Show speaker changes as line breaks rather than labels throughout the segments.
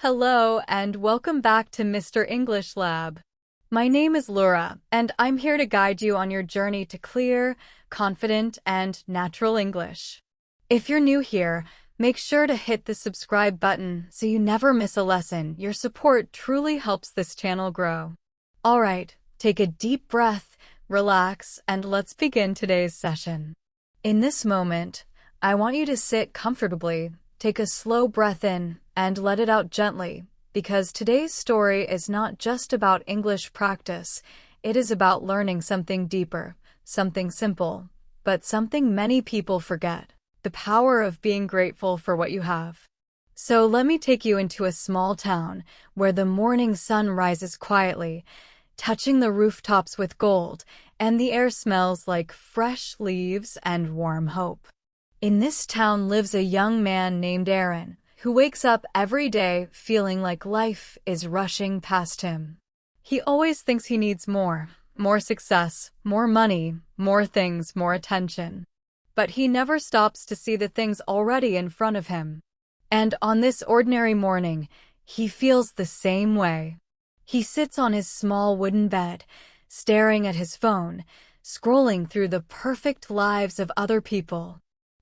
Hello and welcome back to Mr. English Lab. My name is Laura, and I'm here to guide you on your journey to clear, confident, and natural English. If you're new here, make sure to hit the subscribe button so you never miss a lesson. Your support truly helps this channel grow. Alright, take a deep breath, relax, and let's begin today's session. In this moment, I want you to sit comfortably, take a slow breath in, and let it out gently, because today's story is not just about English practice, it is about learning something deeper, something simple, but something many people forget: the power of being grateful for what you have. So let me take you into a small town where the morning sun rises quietly, touching the rooftops with gold, and the air smells like fresh leaves and warm hope. In this town lives a young man named Aaron, who wakes up every day feeling like life is rushing past him. He always thinks he needs more success, more money, more things, more attention. But he never stops to see the things already in front of him. And on this ordinary morning, he feels the same way. He sits on his small wooden bed, staring at his phone, scrolling through the perfect lives of other people.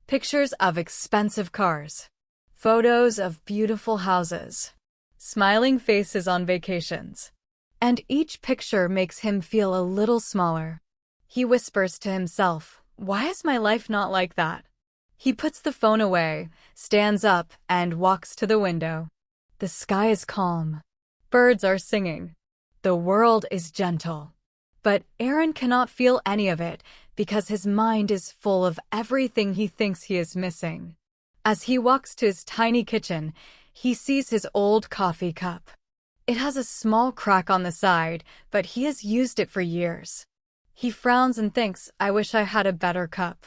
Pictures of expensive cars, photos of beautiful houses, smiling faces on vacations. And each picture makes him feel a little smaller. He whispers to himself, "Why is my life not like that?" He puts the phone away, stands up, and walks to the window. The sky is calm. Birds are singing. The world is gentle. But Aaron cannot feel any of it because his mind is full of everything he thinks he is missing. As he walks to his tiny kitchen, he sees his old coffee cup. It has a small crack on the side, but he has used it for years. He frowns and thinks, "I wish I had a better cup."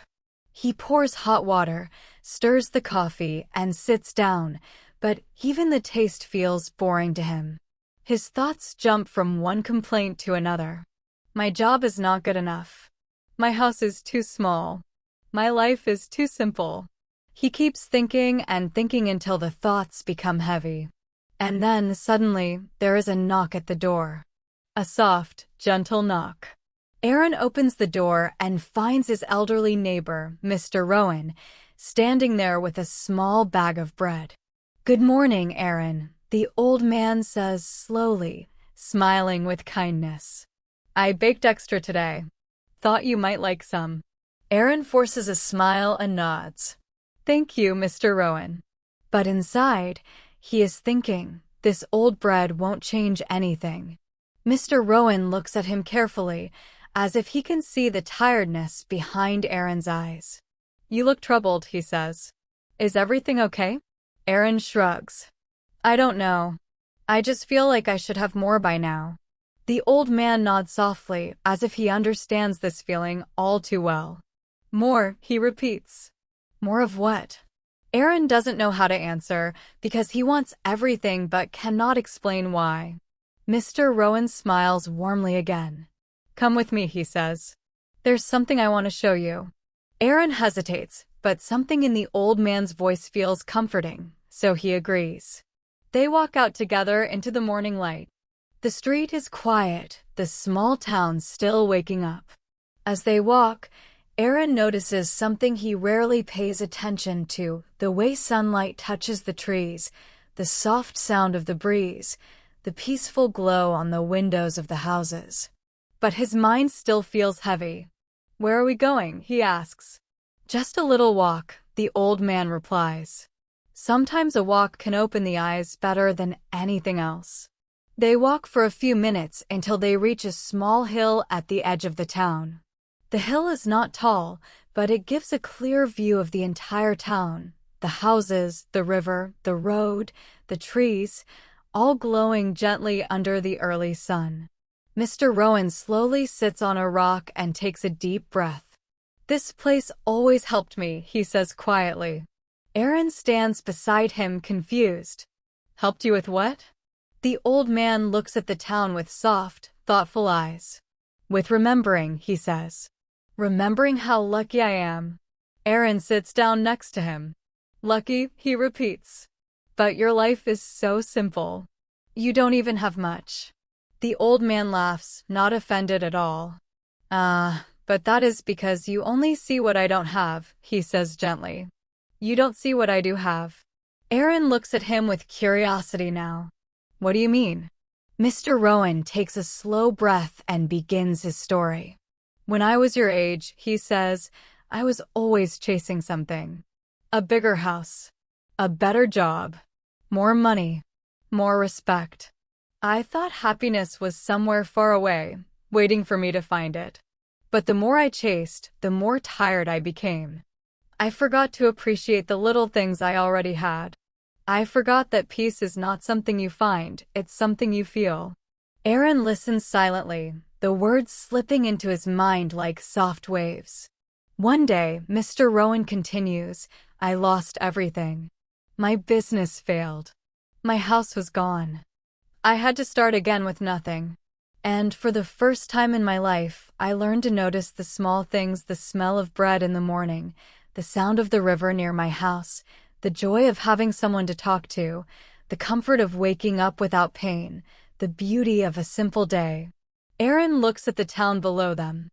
He pours hot water, stirs the coffee, and sits down, but even the taste feels boring to him. His thoughts jump from one complaint to another. My job is not good enough. My house is too small. My life is too simple. He keeps thinking and thinking until the thoughts become heavy. And then, suddenly, there is a knock at the door. A soft, gentle knock. Aaron opens the door and finds his elderly neighbor, Mr. Rowan, standing there with a small bag of bread. "Good morning, Aaron," the old man says slowly, smiling with kindness. "I baked extra today. Thought you might like some." Aaron forces a smile and nods. "Thank you, Mr. Rowan." But inside, he is thinking, this old bread won't change anything. Mr. Rowan looks at him carefully, as if he can see the tiredness behind Aaron's eyes. "You look troubled," he says. "Is everything okay?" Aaron shrugs. "I don't know. I just feel like I should have more by now." The old man nods softly, as if he understands this feeling all too well. "More," he repeats. "More of what?" Aaron doesn't know how to answer, because he wants everything but cannot explain why. Mr. Rowan smiles warmly again. "Come with me," he says. "There's something I want to show you." Aaron hesitates, but something in the old man's voice feels comforting, so he agrees. They walk out together into the morning light. The street is quiet, the small town still waking up. As they walk, Aaron notices something he rarely pays attention to: the way sunlight touches the trees, the soft sound of the breeze, the peaceful glow on the windows of the houses. But his mind still feels heavy. "Where are we going?" he asks. "Just a little walk," the old man replies. Sometimes a walk can open the eyes better than anything else. They walk for a few minutes until they reach a small hill at the edge of the town. The hill is not tall, but it gives a clear view of the entire town: the houses, the river, the road, the trees, all glowing gently under the early sun. Mr. Rowan slowly sits on a rock and takes a deep breath. "This place always helped me," he says quietly. Aaron stands beside him, confused. "Helped you with what?" The old man looks at the town with soft, thoughtful eyes. "With remembering," he says. "Remembering how lucky I am." Aaron sits down next to him. "Lucky," he repeats. But your life is so simple. You don't even have much. The old man laughs, not offended at all. But that is because you only see what I don't have, he says gently. You don't see what I do have. Aaron looks at him with curiosity now. What do you mean? Mr. Rowan takes a slow breath and begins his story. When I was your age, he says, I was always chasing something. A bigger house. A better job. More money. More respect. I thought happiness was somewhere far away, waiting for me to find it. But the more I chased, the more tired I became. I forgot to appreciate the little things I already had. I forgot that peace is not something you find, it's something you feel. Aaron listens silently, the words slipping into his mind like soft waves. One day, Mr. Rowan continues, I lost everything. My business failed. My house was gone. I had to start again with nothing. And for the first time in my life, I learned to notice the small things, the smell of bread in the morning, the sound of the river near my house, the joy of having someone to talk to, the comfort of waking up without pain, the beauty of a simple day. Aaron looks at the town below them.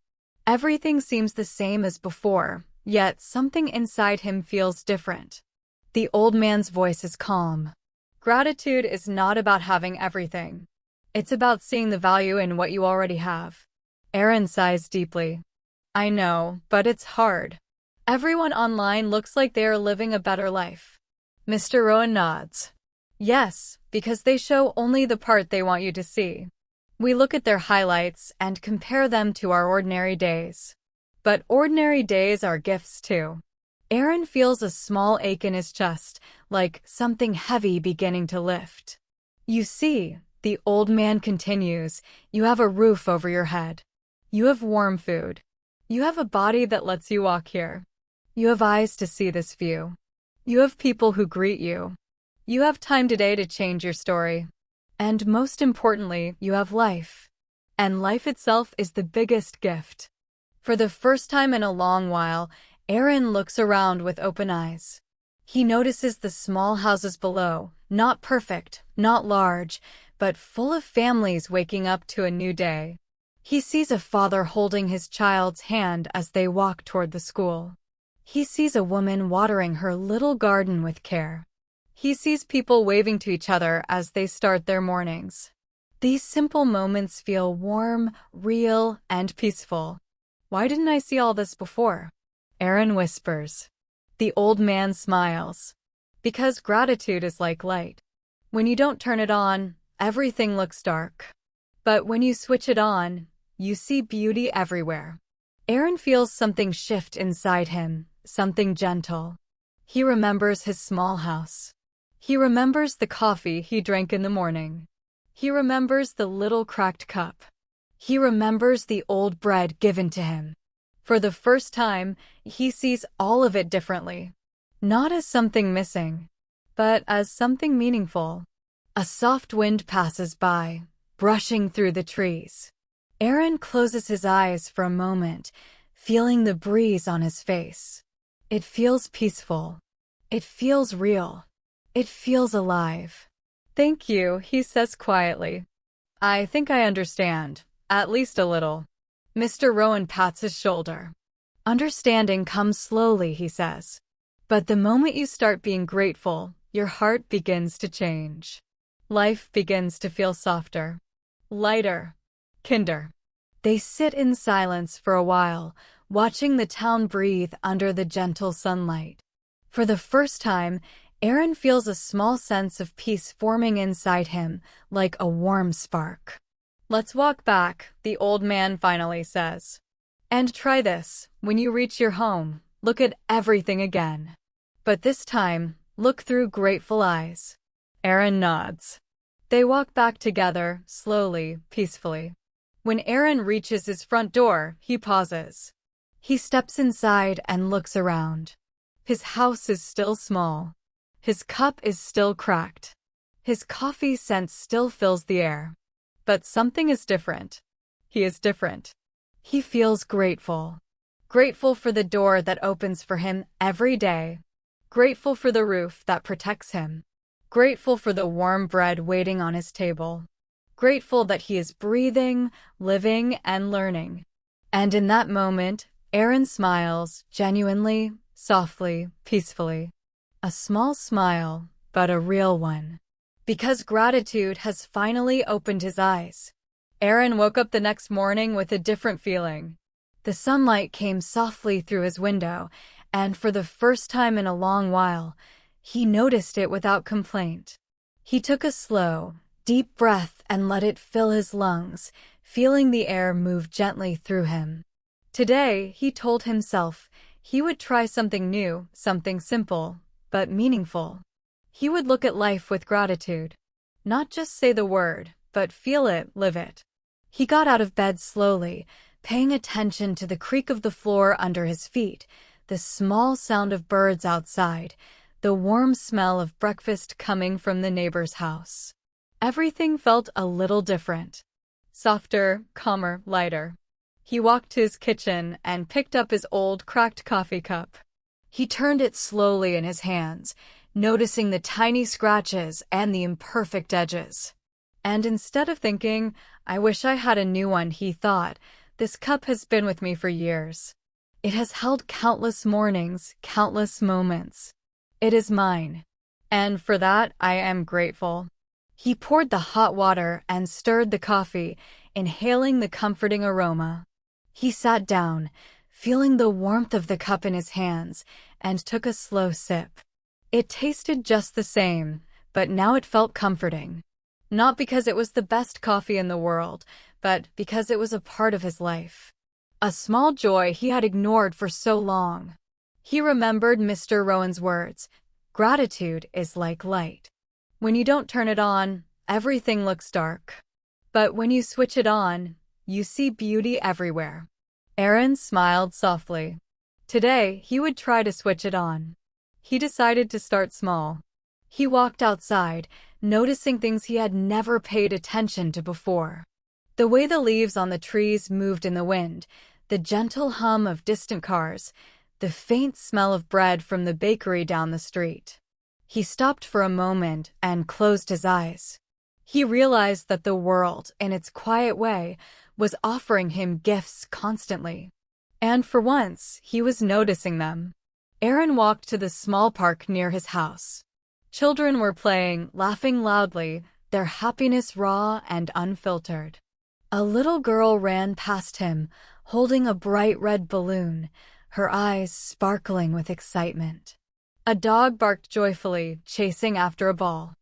Everything seems the same as before, yet something inside him feels different. The old man's voice is calm. Gratitude is not about having everything. It's about seeing the value in what you already have. Aaron sighs deeply. I know, but it's hard. Everyone online looks like they are living a better life. Mr. Rowan nods. Yes, because they show only the part they want you to see. We look at their highlights and compare them to our ordinary days. But ordinary days are gifts too. Aaron feels a small ache in his chest, like something heavy beginning to lift. You see, the old man continues, you have a roof over your head. You have warm food. You have a body that lets you walk here. You have eyes to see this view. You have people who greet you. You have time today to change your story. And most importantly, you have life. And life itself is the biggest gift. For the first time in a long while, Aaron looks around with open eyes. He notices the small houses below, not perfect, not large, but full of families waking up to a new day. He sees a father holding his child's hand as they walk toward the school. He sees a woman watering her little garden with care. He sees people waving to each other as they start their mornings. These simple moments feel warm, real, and peaceful. Why didn't I see all this before? Aaron whispers. The old man smiles. Because gratitude is like light. When you don't turn it on, everything looks dark. But when you switch it on, you see beauty everywhere. Aaron feels something shift inside him, something gentle. He remembers his small house. He remembers the coffee he drank in the morning. He remembers the little cracked cup. He remembers the old bread given to him. For the first time, he sees all of it differently. Not as something missing, but as something meaningful. A soft wind passes by, brushing through the trees. Aaron closes his eyes for a moment, feeling the breeze on his face. It feels peaceful. It feels real. It feels alive. Thank you, he says quietly. I think I understand, at least a little. Mr. Rowan pats his shoulder. Understanding comes slowly, he says. But the moment you start being grateful, your heart begins to change. Life begins to feel softer, lighter, kinder. They sit in silence for a while, watching the town breathe under the gentle sunlight. For the first time, Aaron feels a small sense of peace forming inside him, like a warm spark. Let's walk back, the old man finally says. And try this, when you reach your home, look at everything again. But this time, look through grateful eyes. Aaron nods. They walk back together, slowly, peacefully. When Aaron reaches his front door, he pauses. He steps inside and looks around. His house is still small. His cup is still cracked. His coffee scent still fills the air. But something is different. He is different. He feels grateful. Grateful for the door that opens for him every day. Grateful for the roof that protects him. grateful for the warm bread waiting on his table, grateful that he is breathing, living, and learning. And in that moment, Aaron smiles, genuinely, softly, peacefully. A small smile, but a real one. Because gratitude has finally opened his eyes. Aaron woke up the next morning with a different feeling. The sunlight came softly through his window, and for the first time in a long while, he noticed it without complaint. He took a slow, deep breath and let it fill his lungs, feeling the air move gently through him. Today, he told himself, he would try something new, something simple, but meaningful. He would look at life with gratitude. Not just say the word, but feel it, live it. He got out of bed slowly, paying attention to the creak of the floor under his feet, the small sound of birds outside, the warm smell of breakfast coming from the neighbor's house. Everything felt a little different. Softer, calmer, lighter. He walked to his kitchen and picked up his old, cracked coffee cup. He turned it slowly in his hands, noticing the tiny scratches and the imperfect edges. And instead of thinking, "I wish I had a new one," he thought, "This cup has been with me for years. It has held countless mornings, countless moments. It is mine. And for that, I am grateful." He poured the hot water and stirred the coffee, inhaling the comforting aroma. He sat down, feeling the warmth of the cup in his hands, and took a slow sip. It tasted just the same, but now it felt comforting. Not because it was the best coffee in the world, but because it was a part of his life. A small joy he had ignored for so long. He remembered Mr. Rowan's words, "Gratitude is like light. When you don't turn it on, everything looks dark. But when you switch it on, you see beauty everywhere." Aaron smiled softly. Today, he would try to switch it on. He decided to start small. He walked outside, noticing things he had never paid attention to before. The way the leaves on the trees moved in the wind, the gentle hum of distant cars, the faint smell of bread from the bakery down the street. He stopped for a moment and closed his eyes. He realized that the world, in its quiet way, was offering him gifts constantly. And for once, he was noticing them. Aaron walked to the small park near his house. Children were playing, laughing loudly, their happiness raw and unfiltered. A little girl ran past him, holding a bright red balloon, her eyes sparkling with excitement. A dog barked joyfully, chasing after a ball.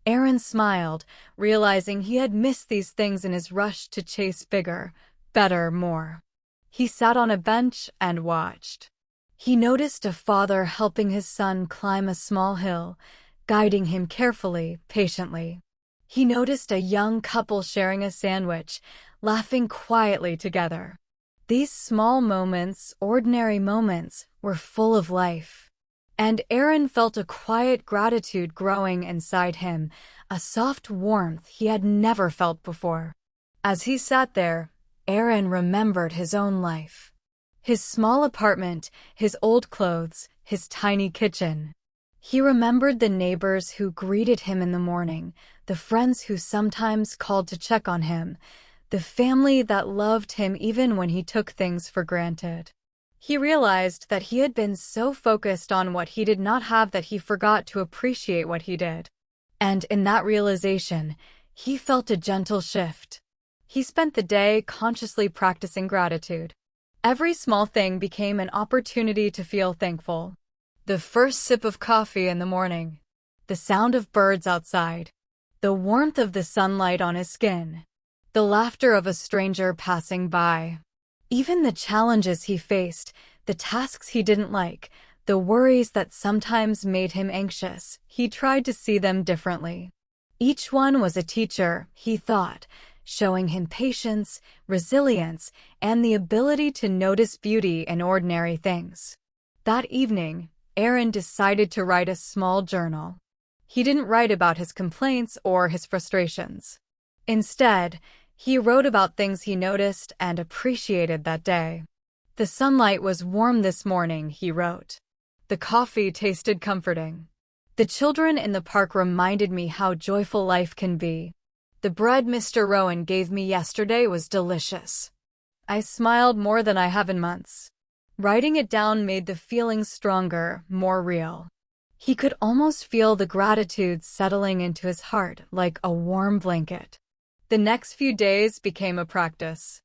Aaron smiled, realizing he had missed these things in his rush to chase bigger, better, more. He sat on a bench and watched. He noticed a father helping his son climb a small hill, guiding him carefully, patiently. He noticed a young couple sharing a sandwich, laughing quietly together. These small moments, ordinary moments, were full of life. And Aaron felt a quiet gratitude growing inside him, a soft warmth he had never felt before. As he sat there, Aaron remembered his own life. His small apartment, his old clothes, his tiny kitchen. He remembered the neighbors who greeted him in the morning, the friends who sometimes called to check on him, the family that loved him even when he took things for granted. He realized that he had been so focused on what he did not have that he forgot to appreciate what he did. And in that realization, he felt a gentle shift. He spent the day consciously practicing gratitude. Every small thing became an opportunity to feel thankful. The first sip of coffee in the morning, the sound of birds outside, the warmth of the sunlight on his skin, the laughter of a stranger passing by. Even the challenges he faced, the tasks he didn't like, the worries that sometimes made him anxious, he tried to see them differently. Each one was a teacher, he thought, showing him patience, resilience, and the ability to notice beauty in ordinary things. That evening, Aaron decided to write a small journal. He didn't write about his complaints or his frustrations. Instead, he wrote about things he noticed and appreciated that day. "The sunlight was warm this morning," he wrote. "The coffee tasted comforting. The children in the park reminded me how joyful life can be. The bread Mr. Rowan gave me yesterday was delicious. I smiled more than I have in months. Writing it down made the feeling stronger, more real. He could almost feel the gratitude settling into his heart like a warm blanket. The next few days became a practice.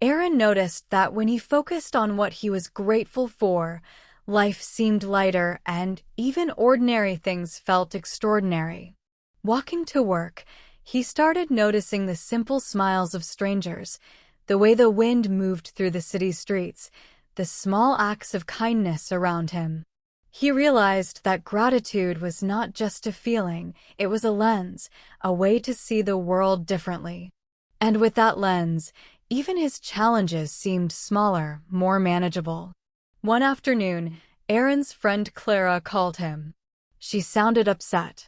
Aaron noticed that when he focused on what he was grateful for, life seemed lighter and even ordinary things felt extraordinary. Walking to work, he started noticing the simple smiles of strangers, the way the wind moved through the city streets, the small acts of kindness around him. He realized that gratitude was not just a feeling, it was a lens, a way to see the world differently. And with that lens, even his challenges seemed smaller, more manageable. One afternoon, Aaron's friend Clara called him. She sounded upset.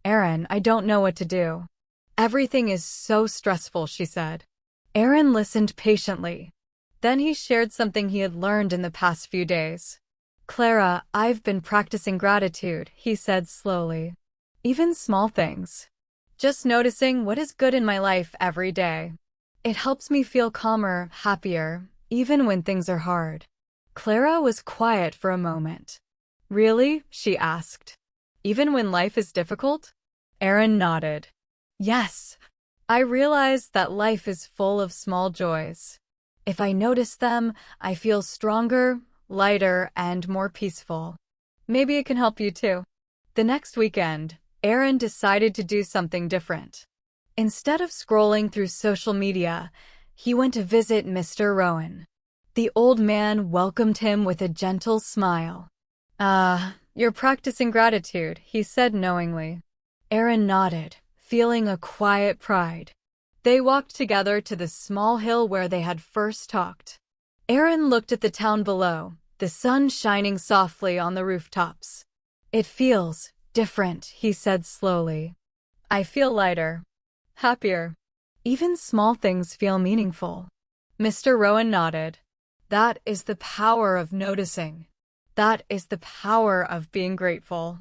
"Aaron, I don't know what to do. Everything is so stressful," she said. Aaron listened patiently. Then he shared something he had learned in the past few days. "Clara, I've been practicing gratitude," he said slowly. "Even small things. Just noticing what is good in my life every day. It helps me feel calmer, happier, even when things are hard." Clara was quiet for a moment. "Really?" she asked. "Even when life is difficult?" Aaron nodded. "Yes. I realize that life is full of small joys. If I notice them, I feel stronger, lighter, and more peaceful. Maybe it can help you too." The next weekend, Aaron decided to do something different. Instead of scrolling through social media, he went to visit Mr. Rowan. The old man welcomed him with a gentle smile. You're practicing gratitude," he said knowingly. Aaron nodded, feeling a quiet pride. They walked together to the small hill where they had first talked. Aaron looked at the town below, the sun shining softly on the rooftops. "It feels different," he said slowly. "I feel lighter, happier. Even small things feel meaningful." Mr. Rowan nodded. "That is the power of noticing. That is the power of being grateful."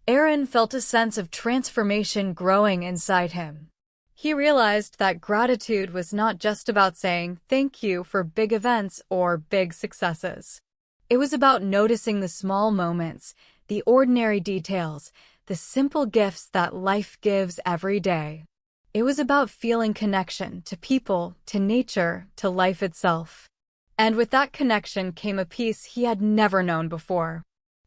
Aaron felt a sense of transformation growing inside him. He realized that gratitude was not just about saying thank you for big events or big successes. It was about noticing the small moments, the ordinary details, the simple gifts that life gives every day. It was about feeling connection to people, to nature, to life itself. And with that connection came a peace he had never known before.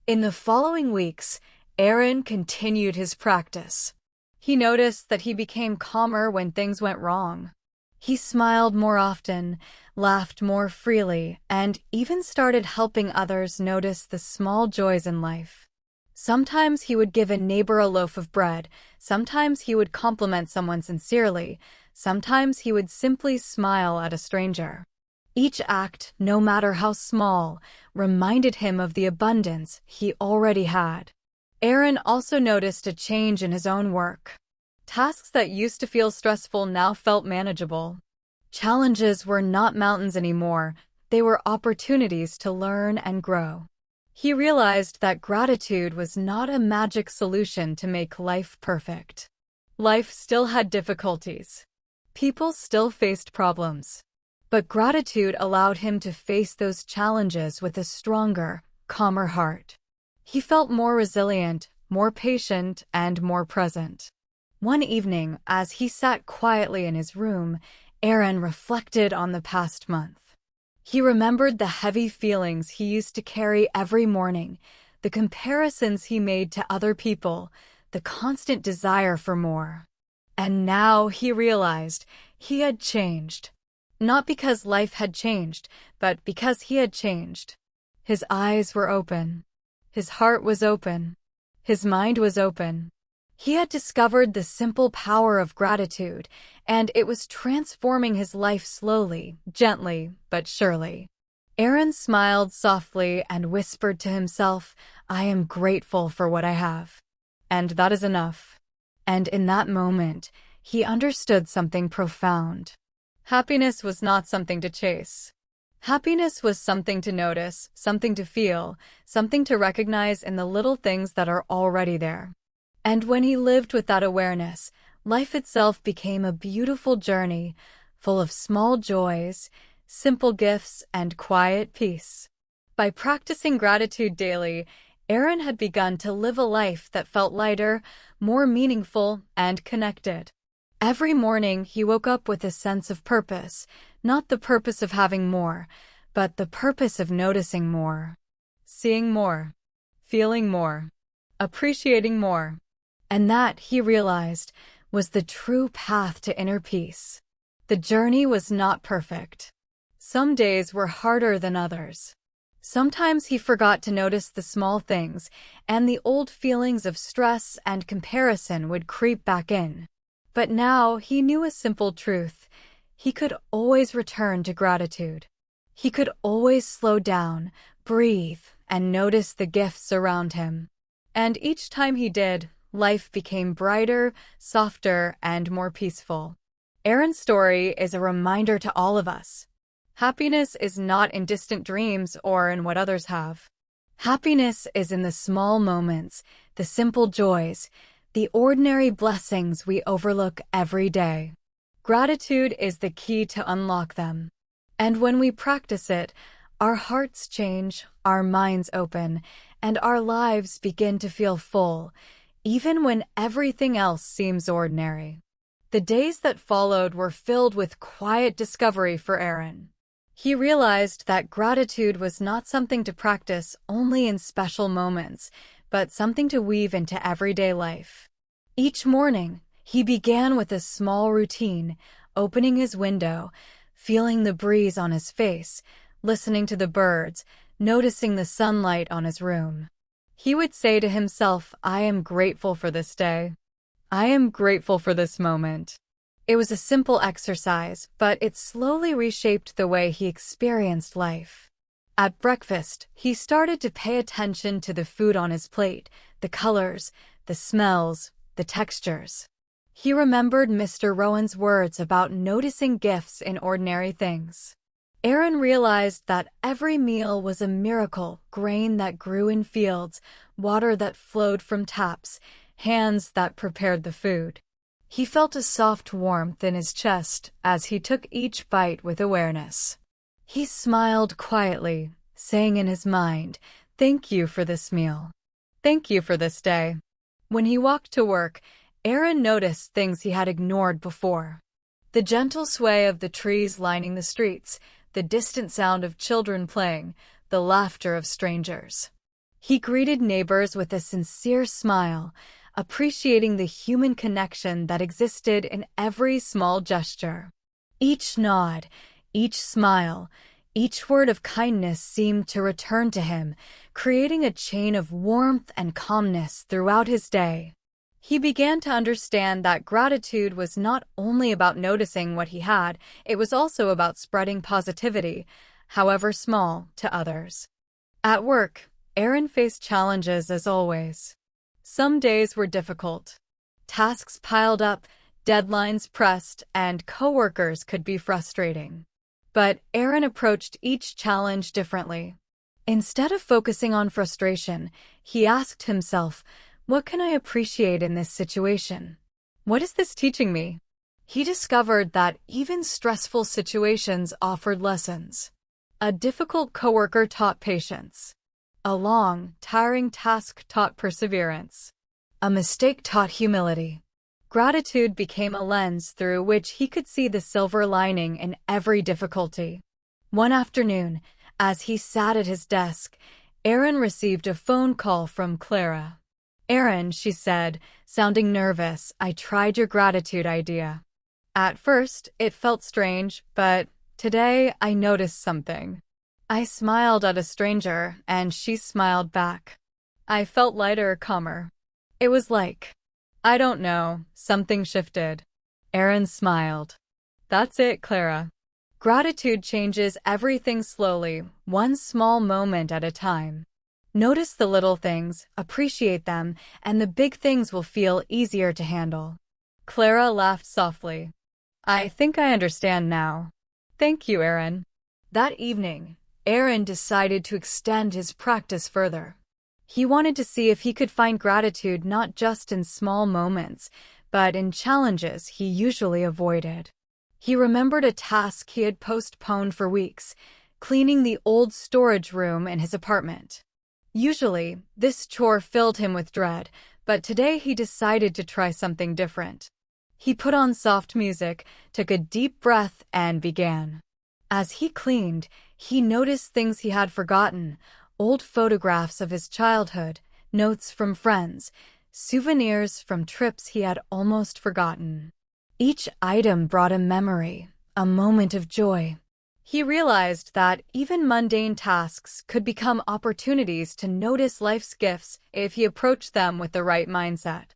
In the following weeks, Aaron continued his practice. He noticed that he became calmer when things went wrong. He smiled more often, laughed more freely, and even started helping others notice the small joys in life. Sometimes he would give a neighbor a loaf of bread, sometimes he would compliment someone sincerely, sometimes he would simply smile at a stranger. Each act, no matter how small, reminded him of the abundance he already had. Aaron also noticed a change in his own work. Tasks that used to feel stressful now felt manageable. Challenges were not mountains anymore, they were opportunities to learn and grow. He realized that gratitude was not a magic solution to make life perfect. Life still had difficulties. People still faced problems. But gratitude allowed him to face those challenges with a stronger, calmer heart. He felt more resilient, more patient, and more present. One evening, as he sat quietly in his room, Aaron reflected on the past month. He remembered the heavy feelings he used to carry every morning, the comparisons he made to other people, the constant desire for more. And now he realized he had changed. Not because life had changed, but because he had changed. His eyes were open. His heart was open. His mind was open. He had discovered the simple power of gratitude, and it was transforming his life slowly, gently, but surely. Aaron smiled softly and whispered to himself, "I am grateful for what I have. And that is enough." And in that moment, he understood something profound. Happiness was not something to chase. Happiness was something to notice, something to feel, something to recognize in the little things that are already there. And when he lived with that awareness, life itself became a beautiful journey, full of small joys, simple gifts, and quiet peace. By practicing gratitude daily, Aaron had begun to live a life that felt lighter, more meaningful, and connected. Every morning, he woke up with a sense of purpose, not the purpose of having more, but the purpose of noticing more, seeing more, feeling more, appreciating more. And that, he realized, was the true path to inner peace. The journey was not perfect. Some days were harder than others. Sometimes he forgot to notice the small things, and the old feelings of stress and comparison would creep back in. But now he knew a simple truth. He could always return to gratitude. He could always slow down, breathe, and notice the gifts around him. And each time he did, life became brighter, softer, and more peaceful. Aaron's story is a reminder to all of us. Happiness is not in distant dreams or in what others have. Happiness is in the small moments, the simple joys, the ordinary blessings we overlook every day. Gratitude is the key to unlock them. And when we practice it, our hearts change, our minds open, and our lives begin to feel full, even when everything else seems ordinary. The days that followed were filled with quiet discovery for Aaron. He realized that gratitude was not something to practice only in special moments, but something to weave into everyday life. Each morning, he began with a small routine, opening his window, feeling the breeze on his face, listening to the birds, noticing the sunlight on his room. He would say to himself, "I am grateful for this day. I am grateful for this moment." It was a simple exercise, but it slowly reshaped the way he experienced life. At breakfast, he started to pay attention to the food on his plate, the colors, the smells, the textures. He remembered Mr. Rowan's words about noticing gifts in ordinary things. Aaron realized that every meal was a miracle: grain that grew in fields, water that flowed from taps, hands that prepared the food. He felt a soft warmth in his chest as he took each bite with awareness. He smiled quietly, saying in his mind, "Thank you for this meal. Thank you for this day." When he walked to work, Aaron noticed things he had ignored before. The gentle sway of the trees lining the streets, the distant sound of children playing, the laughter of strangers. He greeted neighbors with a sincere smile, appreciating the human connection that existed in every small gesture. Each nod, each smile, each word of kindness seemed to return to him, creating a chain of warmth and calmness throughout his day. He began to understand that gratitude was not only about noticing what he had, it was also about spreading positivity, however small, to others. At work, Aaron faced challenges as always. Some days were difficult. Tasks piled up, deadlines pressed, and coworkers could be frustrating. But Aaron approached each challenge differently. Instead of focusing on frustration, he asked himself, "What can I appreciate in this situation? What is this teaching me?" He discovered that even stressful situations offered lessons. A difficult coworker taught patience. A long, tiring task taught perseverance. A mistake taught humility. Gratitude became a lens through which he could see the silver lining in every difficulty. One afternoon, as he sat at his desk, Aaron received a phone call from Clara. "Aaron," she said, sounding nervous, "I tried your gratitude idea. At first, it felt strange, but today I noticed something." I smiled at a stranger, and she smiled back. I felt lighter, calmer. It was like, I don't know, something shifted. Aaron smiled. "That's it, Clara. Gratitude changes everything slowly, one small moment at a time. Notice the little things, appreciate them, and the big things will feel easier to handle." Clara laughed softly. "I think I understand now. Thank you, Aaron." That evening, Aaron decided to extend his practice further. He wanted to see if he could find gratitude not just in small moments, but in challenges he usually avoided. He remembered a task he had postponed for weeks, cleaning the old storage room in his apartment. Usually, this chore filled him with dread, but today he decided to try something different. He put on soft music, took a deep breath, and began. As he cleaned, he noticed things he had forgotten: old photographs of his childhood, notes from friends, souvenirs from trips he had almost forgotten. Each item brought a memory, a moment of joy. He realized that even mundane tasks could become opportunities to notice life's gifts if he approached them with the right mindset.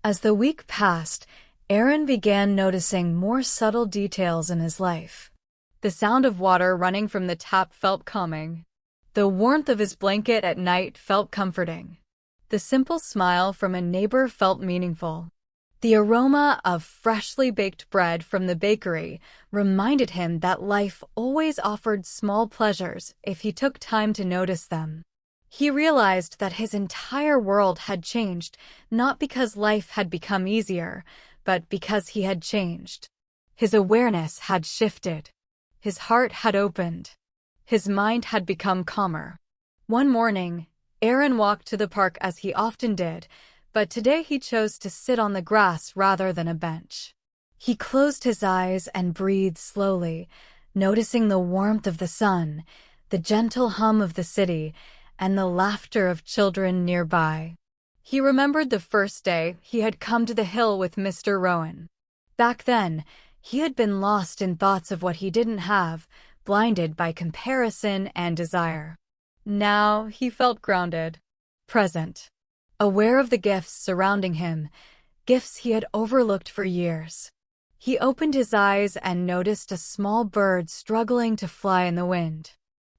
As the week passed, Aaron began noticing more subtle details in his life. The sound of water running from the tap felt calming. The warmth of his blanket at night felt comforting. The simple smile from a neighbor felt meaningful. The aroma of freshly baked bread from the bakery reminded him that life always offered small pleasures if he took time to notice them. He realized that his entire world had changed, not because life had become easier, but because he had changed. His awareness had shifted. His heart had opened. His mind had become calmer. One morning, Aaron walked to the park as he often did, but today he chose to sit on the grass rather than a bench. He closed his eyes and breathed slowly, noticing the warmth of the sun, the gentle hum of the city, and the laughter of children nearby. He remembered the first day he had come to the hill with Mr. Rowan. Back then, he had been lost in thoughts of what he didn't have, blinded by comparison and desire. Now he felt grounded, present, aware of the gifts surrounding him, gifts he had overlooked for years. He opened his eyes and noticed a small bird struggling to fly in the wind.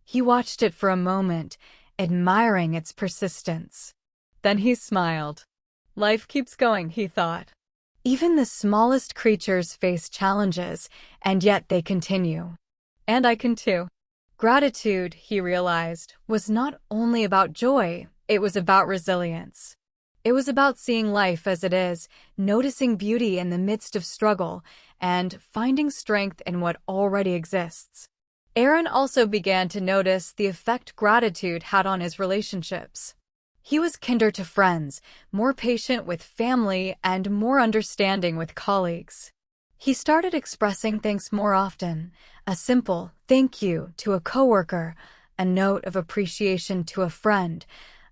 He watched it for a moment, admiring its persistence. Then he smiled. Life keeps going, he thought. Even the smallest creatures face challenges, and yet they continue. And I can too. Gratitude, he realized, was not only about joy, it was about resilience. It was about seeing life as it is, noticing beauty in the midst of struggle, and finding strength in what already exists. Aaron also began to notice the effect gratitude had on his relationships. He was kinder to friends, more patient with family, and more understanding with colleagues. He started expressing thanks more often, a simple thank you to a coworker, a note of appreciation to a friend,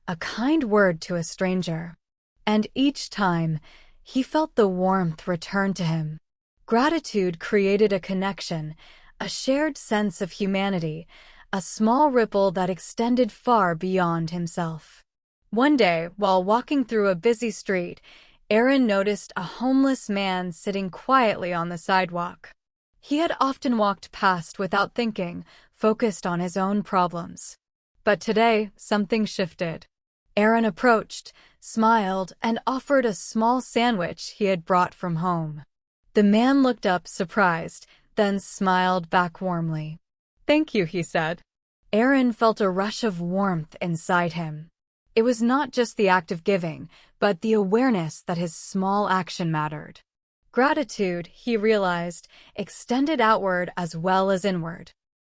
a kind word to a stranger. And each time, he felt the warmth return to him. Gratitude created a connection, a shared sense of humanity, a small ripple that extended far beyond himself. One day, while walking through a busy street, Aaron noticed a homeless man sitting quietly on the sidewalk. He had often walked past without thinking, focused on his own problems. But today, something shifted. Aaron approached, smiled, and offered a small sandwich he had brought from home. The man looked up, surprised, then smiled back warmly. "Thank you," he said. Aaron felt a rush of warmth inside him. It was not just the act of giving, but the awareness that his small action mattered. Gratitude, he realized, extended outward as well as inward.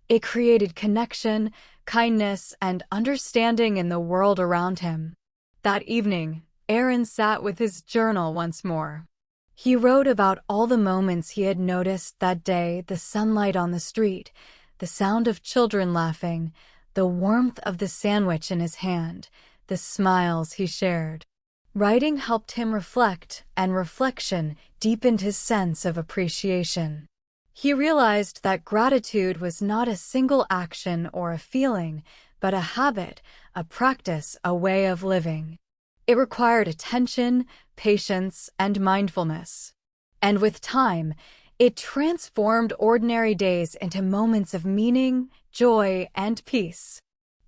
It created connection, kindness, and understanding in the world around him. That evening, Aaron sat with his journal once more. He wrote about all the moments he had noticed that day: the sunlight on the street, the sound of children laughing, the warmth of the sandwich in his hand, the smiles he shared. Writing helped him reflect, and reflection deepened his sense of appreciation. He realized that gratitude was not a single action or a feeling, but a habit, a practice, a way of living. It required attention, patience, and mindfulness. And with time, it transformed ordinary days into moments of meaning, joy, and peace.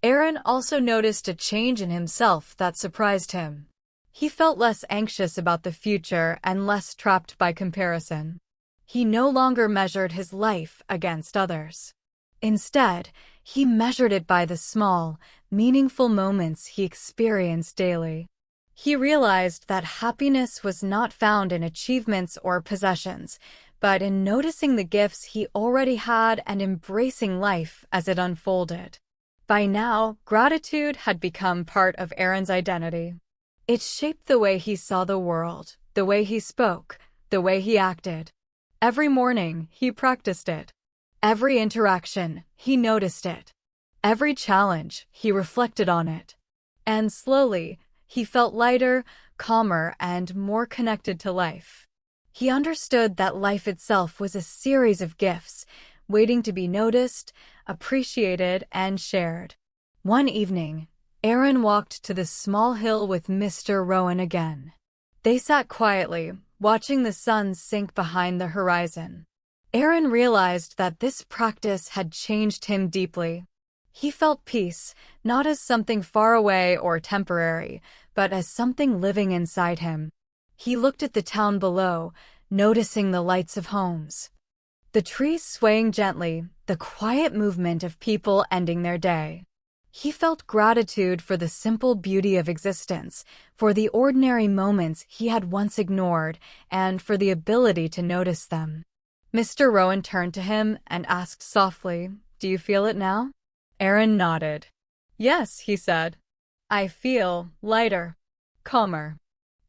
Aaron also noticed a change in himself that surprised him. He felt less anxious about the future and less trapped by comparison. He no longer measured his life against others. Instead, he measured it by the small, meaningful moments he experienced daily. He realized that happiness was not found in achievements or possessions, but in noticing the gifts he already had and embracing life as it unfolded. By now, gratitude had become part of Aaron's identity. It shaped the way he saw the world, the way he spoke, the way he acted. Every morning, he practiced it. Every interaction, he noticed it. Every challenge, he reflected on it. And slowly, he felt lighter, calmer, and more connected to life. He understood that life itself was a series of gifts, waiting to be noticed, appreciated, and shared. One evening, Aaron walked to the small hill with Mr. Rowan again. They sat quietly, watching the sun sink behind the horizon. Aaron realized that this practice had changed him deeply. He felt peace, not as something far away or temporary, but as something living inside him. He looked at the town below, noticing the lights of homes, the trees swaying gently, the quiet movement of people ending their day. He felt gratitude for the simple beauty of existence, for the ordinary moments he had once ignored, and for the ability to notice them. Mr. Rowan turned to him and asked softly, "Do you feel it now?" Aaron nodded. "Yes," he said. "I feel lighter, calmer,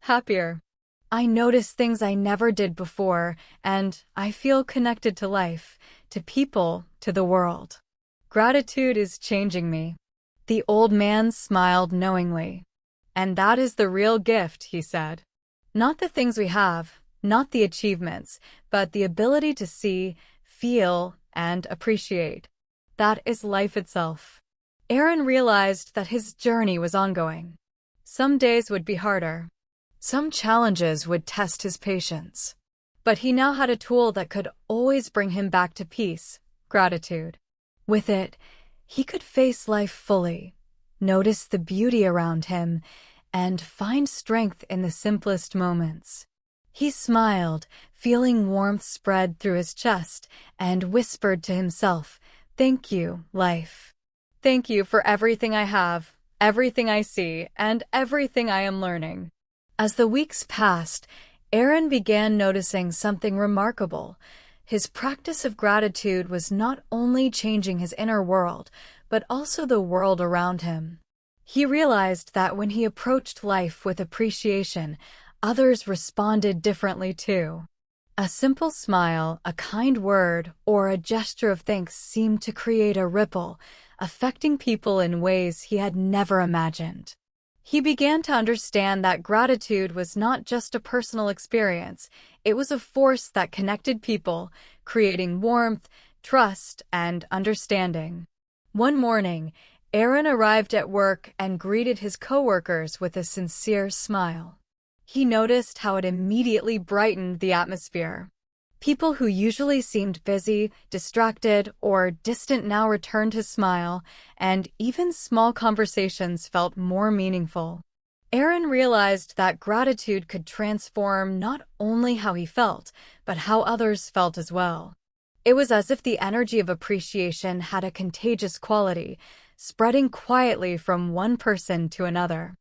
happier. I notice things I never did before, and I feel connected to life, to people, to the world. Gratitude is changing me." The old man smiled knowingly. "And that is the real gift," he said. "Not the things we have, not the achievements, but the ability to see, feel, and appreciate. That is life itself." Aaron realized that his journey was ongoing. Some days would be harder. Some challenges would test his patience. But he now had a tool that could always bring him back to peace, gratitude. With it, he could face life fully, notice the beauty around him, and find strength in the simplest moments. He smiled, feeling warmth spread through his chest, and whispered to himself, "Thank you, life. Thank you for everything I have, everything I see, and everything I am learning." As the weeks passed, Aaron began noticing something remarkable. His practice of gratitude was not only changing his inner world, but also the world around him. He realized that when he approached life with appreciation, others responded differently too. A simple smile, a kind word, or a gesture of thanks seemed to create a ripple, affecting people in ways he had never imagined. He began to understand that gratitude was not just a personal experience, it was a force that connected people, creating warmth, trust, and understanding. One morning, Aaron arrived at work and greeted his coworkers with a sincere smile. He noticed how it immediately brightened the atmosphere. People who usually seemed busy, distracted, or distant now returned to smile, and even small conversations felt more meaningful. Aaron realized that gratitude could transform not only how he felt, but how others felt as well. It was as if the energy of appreciation had a contagious quality, spreading quietly from one person to another.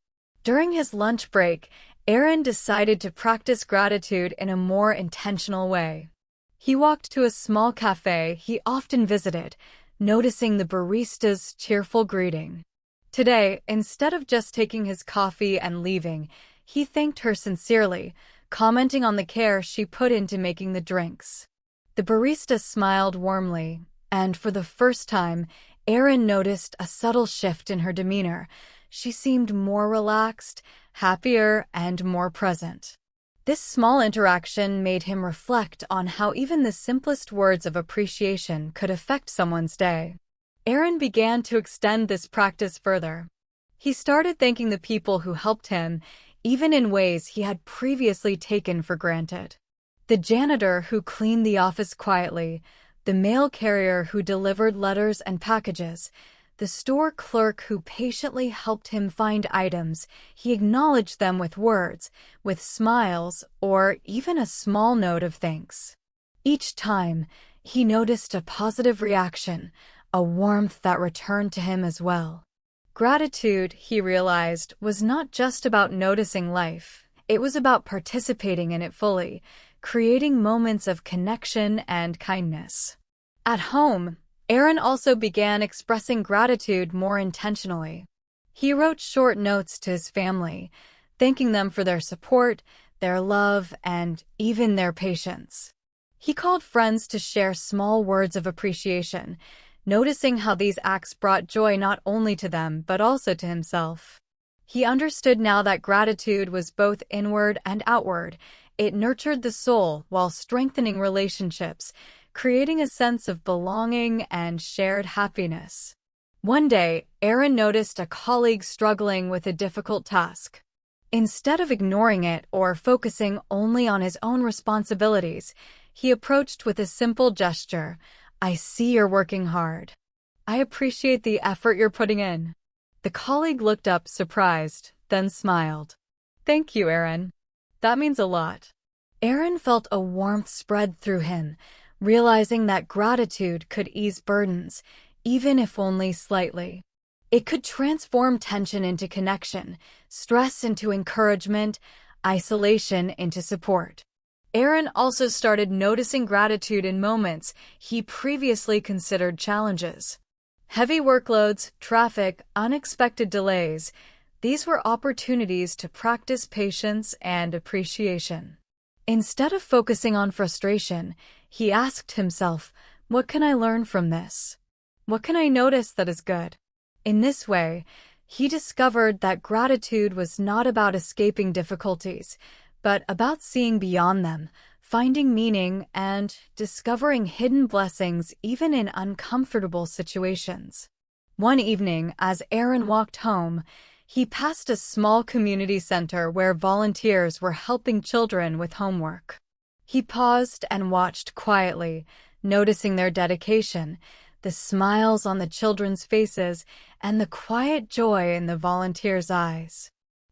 During his lunch break, Aaron decided to practice gratitude in a more intentional way. He walked to a small cafe he often visited, noticing the barista's cheerful greeting. Today, instead of just taking his coffee and leaving, he thanked her sincerely, commenting on the care she put into making the drinks. The barista smiled warmly, and for the first time, Aaron noticed a subtle shift in her demeanor. She seemed more relaxed, happier, and more present. This small interaction made him reflect on how even the simplest words of appreciation could affect someone's day. Aaron began to extend this practice further. He started thanking the people who helped him, even in ways he had previously taken for granted. The janitor who cleaned the office quietly, the mail carrier who delivered letters and packages, the store clerk who patiently helped him find items. He acknowledged them with words, with smiles, or even a small note of thanks. Each time, he noticed a positive reaction, a warmth that returned to him as well. Gratitude, he realized, was not just about noticing life. It was about participating in it fully, creating moments of connection and kindness. At home, Aaron also began expressing gratitude more intentionally. He wrote short notes to his family, thanking them for their support, their love, and even their patience. He called friends to share small words of appreciation, noticing how these acts brought joy not only to them but also to himself. He understood now that gratitude was both inward and outward. It nurtured the soul while strengthening relationships, creating a sense of belonging and shared happiness. One day, Aaron noticed a colleague struggling with a difficult task. Instead of ignoring it or focusing only on his own responsibilities, he approached with a simple gesture. "I see you're working hard. I appreciate the effort you're putting in." The colleague looked up surprised, then smiled. "Thank you, Aaron. That means a lot." Aaron felt a warmth spread through him, realizing that gratitude could ease burdens, even if only slightly. It could transform tension into connection, stress into encouragement, isolation into support. Aaron also started noticing gratitude in moments he previously considered challenges. Heavy workloads, traffic, unexpected delays, these were opportunities to practice patience and appreciation. Instead of focusing on frustration, he asked himself, "What can I learn from this? What can I notice that is good?" In this way, he discovered that gratitude was not about escaping difficulties, but about seeing beyond them, finding meaning, and discovering hidden blessings even in uncomfortable situations. One evening, as Aaron walked home, he passed a small community center where volunteers were helping children with homework. He paused and watched quietly, noticing their dedication, the smiles on the children's faces, and the quiet joy in the volunteers' eyes.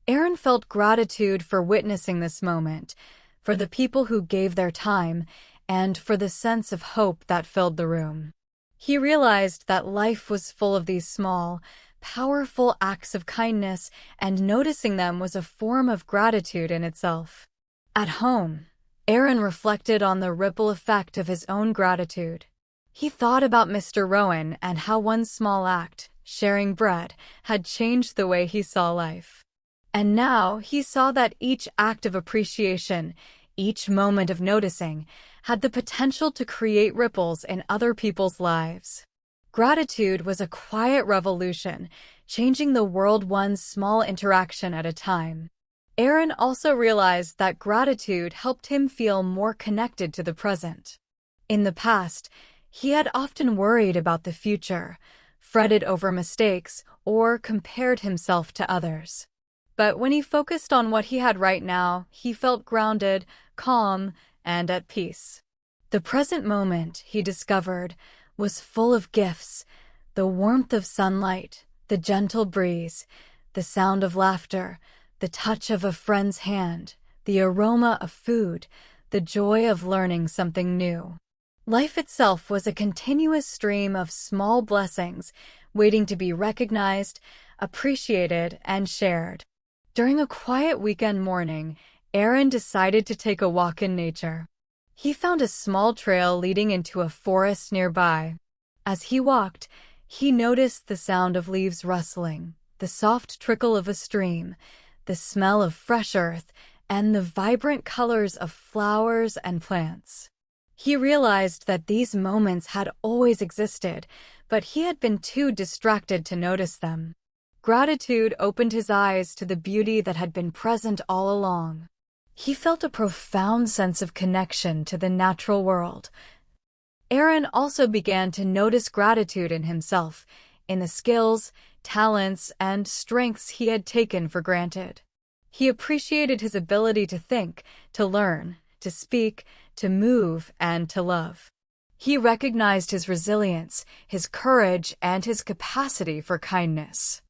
Aaron felt gratitude for witnessing this moment, for the people who gave their time, and for the sense of hope that filled the room. He realized that life was full of these small, powerful acts of kindness, and noticing them was a form of gratitude in itself. At home, Aaron reflected on the ripple effect of his own gratitude. He thought about Mr. Rowan and how one small act, sharing bread, had changed the way he saw life. And now he saw that each act of appreciation, each moment of noticing, had the potential to create ripples in other people's lives. Gratitude was a quiet revolution, changing the world one small interaction at a time. Aaron also realized that gratitude helped him feel more connected to the present. In the past, he had often worried about the future, fretted over mistakes, or compared himself to others. But when he focused on what he had right now, he felt grounded, calm, and at peace. The present moment, he discovered, was full of gifts: the warmth of sunlight, the gentle breeze, the sound of laughter, the touch of a friend's hand, the aroma of food, the joy of learning something new. Life itself was a continuous stream of small blessings, waiting to be recognized, appreciated, and shared. During a quiet weekend morning, Aaron decided to take a walk in nature. He found a small trail leading into a forest nearby. As he walked, he noticed the sound of leaves rustling, the soft trickle of a stream, the smell of fresh earth, and the vibrant colors of flowers and plants. He realized that these moments had always existed, but he had been too distracted to notice them. Gratitude opened his eyes to the beauty that had been present all along. He felt a profound sense of connection to the natural world. Aaron also began to notice gratitude in himself, in the skills, talents, and strengths he had taken for granted. He appreciated his ability to think, to learn, to speak, to move, and to love. He recognized his resilience, his courage, and his capacity for kindness.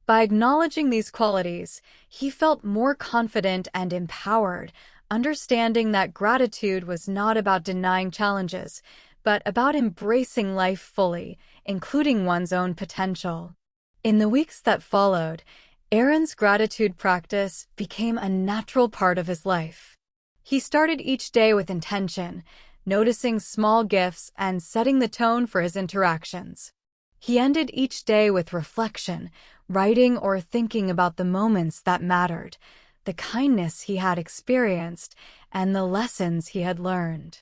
By acknowledging these qualities, he felt more confident and empowered, understanding that gratitude was not about denying challenges, but about embracing life fully, including one's own potential. In the weeks that followed, Aaron's gratitude practice became a natural part of his life. He started each day with intention, noticing small gifts and setting the tone for his interactions. He ended each day with reflection, writing or thinking about the moments that mattered, the kindness he had experienced, and the lessons he had learned.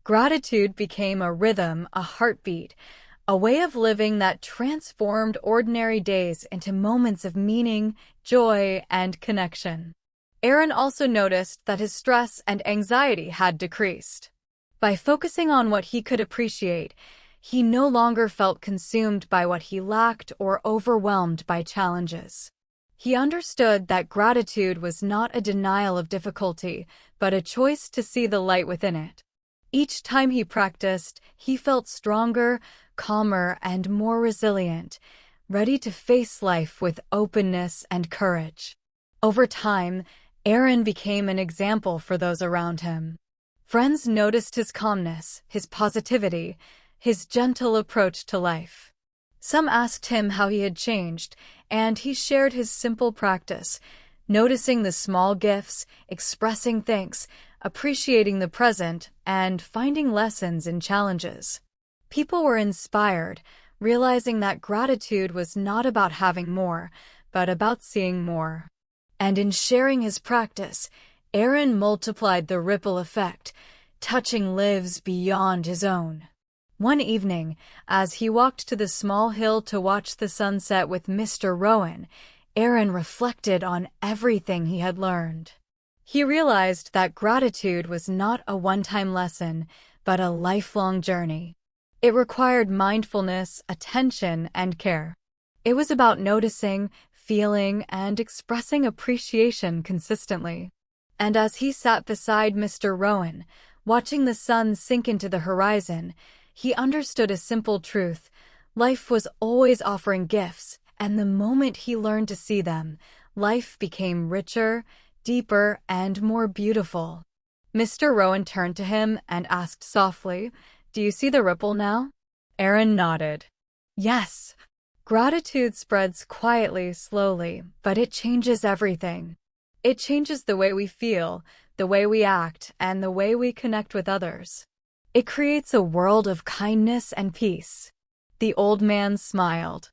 Gratitude became a rhythm, a heartbeat, a way of living that transformed ordinary days into moments of meaning, joy, and connection. Aaron also noticed that his stress and anxiety had decreased. By focusing on what he could appreciate, he no longer felt consumed by what he lacked or overwhelmed by challenges. He understood that gratitude was not a denial of difficulty, but a choice to see the light within it. Each time he practiced, he felt stronger, calmer, and more resilient, ready to face life with openness and courage. Over time, Aaron became an example for those around him. Friends noticed his calmness, his positivity, his gentle approach to life. Some asked him how he had changed, and he shared his simple practice, noticing the small gifts, expressing thanks, appreciating the present, and finding lessons in challenges. People were inspired, realizing that gratitude was not about having more, but about seeing more. And in sharing his practice, Aaron multiplied the ripple effect, touching lives beyond his own. One evening, as he walked to the small hill to watch the sunset with Mr. Rowan, Aaron reflected on everything he had learned. He realized that gratitude was not a one-time lesson, but a lifelong journey. It required mindfulness, attention, and care. It was about noticing, feeling, and expressing appreciation consistently. And as he sat beside Mr. Rowan, watching the sun sink into the horizon, he understood a simple truth: life was always offering gifts, and the moment he learned to see them, life became richer, deeper, and more beautiful. Mr. Rowan turned to him and asked softly, "Do you see the ripple now?" Aaron nodded. "Yes." Gratitude spreads quietly, slowly, but it changes everything. It changes the way we feel, the way we act, and the way we connect with others. It creates a world of kindness and peace. The old man smiled.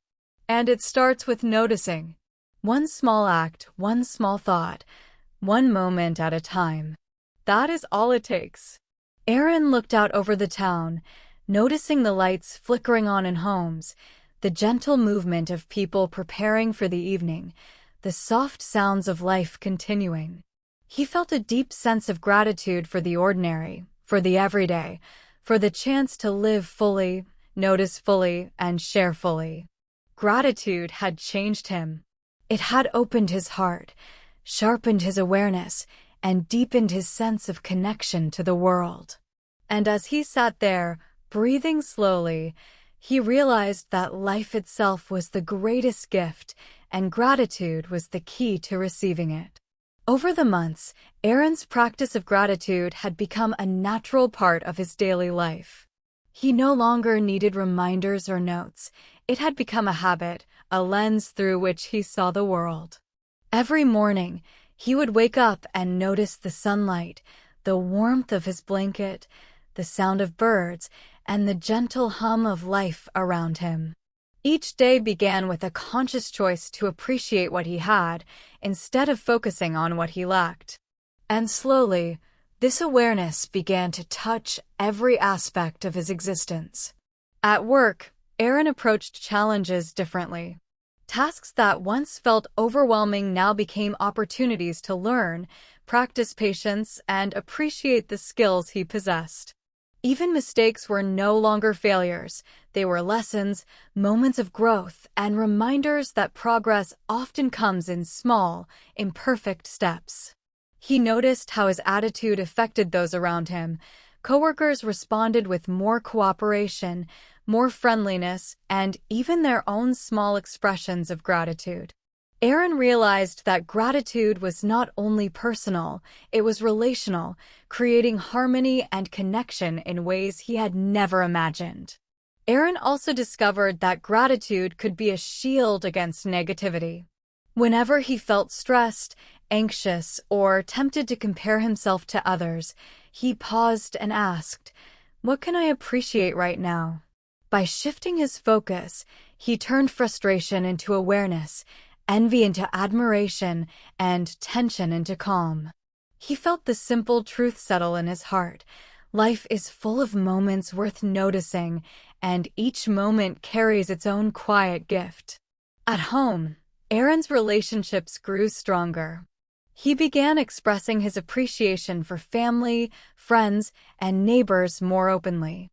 And it starts with noticing. One small act, one small thought, one moment at a time. That is all it takes. Aaron looked out over the town, noticing the lights flickering on in homes, the gentle movement of people preparing for the evening, the soft sounds of life continuing. He felt a deep sense of gratitude for the ordinary, for the everyday, for the chance to live fully, notice fully, and share fully. Gratitude had changed him. It had opened his heart, sharpened his awareness, and deepened his sense of connection to the world. And as he sat there, breathing slowly, he realized that life itself was the greatest gift, and gratitude was the key to receiving it. Over the months, Aaron's practice of gratitude had become a natural part of his daily life. He no longer needed reminders or notes. It had become a habit, a lens through which he saw the world. Every morning, he would wake up and notice the sunlight, the warmth of his blanket, the sound of birds, and the gentle hum of life around him. Each day began with a conscious choice to appreciate what he had, instead of focusing on what he lacked. And slowly, this awareness began to touch every aspect of his existence. At work, Aaron approached challenges differently. Tasks that once felt overwhelming now became opportunities to learn, practice patience, and appreciate the skills he possessed. Even mistakes were no longer failures. They were lessons, moments of growth, and reminders that progress often comes in small, imperfect steps. He noticed how his attitude affected those around him. Coworkers responded with more cooperation, more friendliness, and even their own small expressions of gratitude. Aaron realized that gratitude was not only personal, it was relational, creating harmony and connection in ways he had never imagined. Aaron also discovered that gratitude could be a shield against negativity. Whenever he felt stressed, anxious, or tempted to compare himself to others, he paused and asked, "What can I appreciate right now?" By shifting his focus, he turned frustration into awareness, envy into admiration, and tension into calm. He felt the simple truth settle in his heart. Life is full of moments worth noticing, and each moment carries its own quiet gift. At home, Aaron's relationships grew stronger. He began expressing his appreciation for family, friends, and neighbors more openly.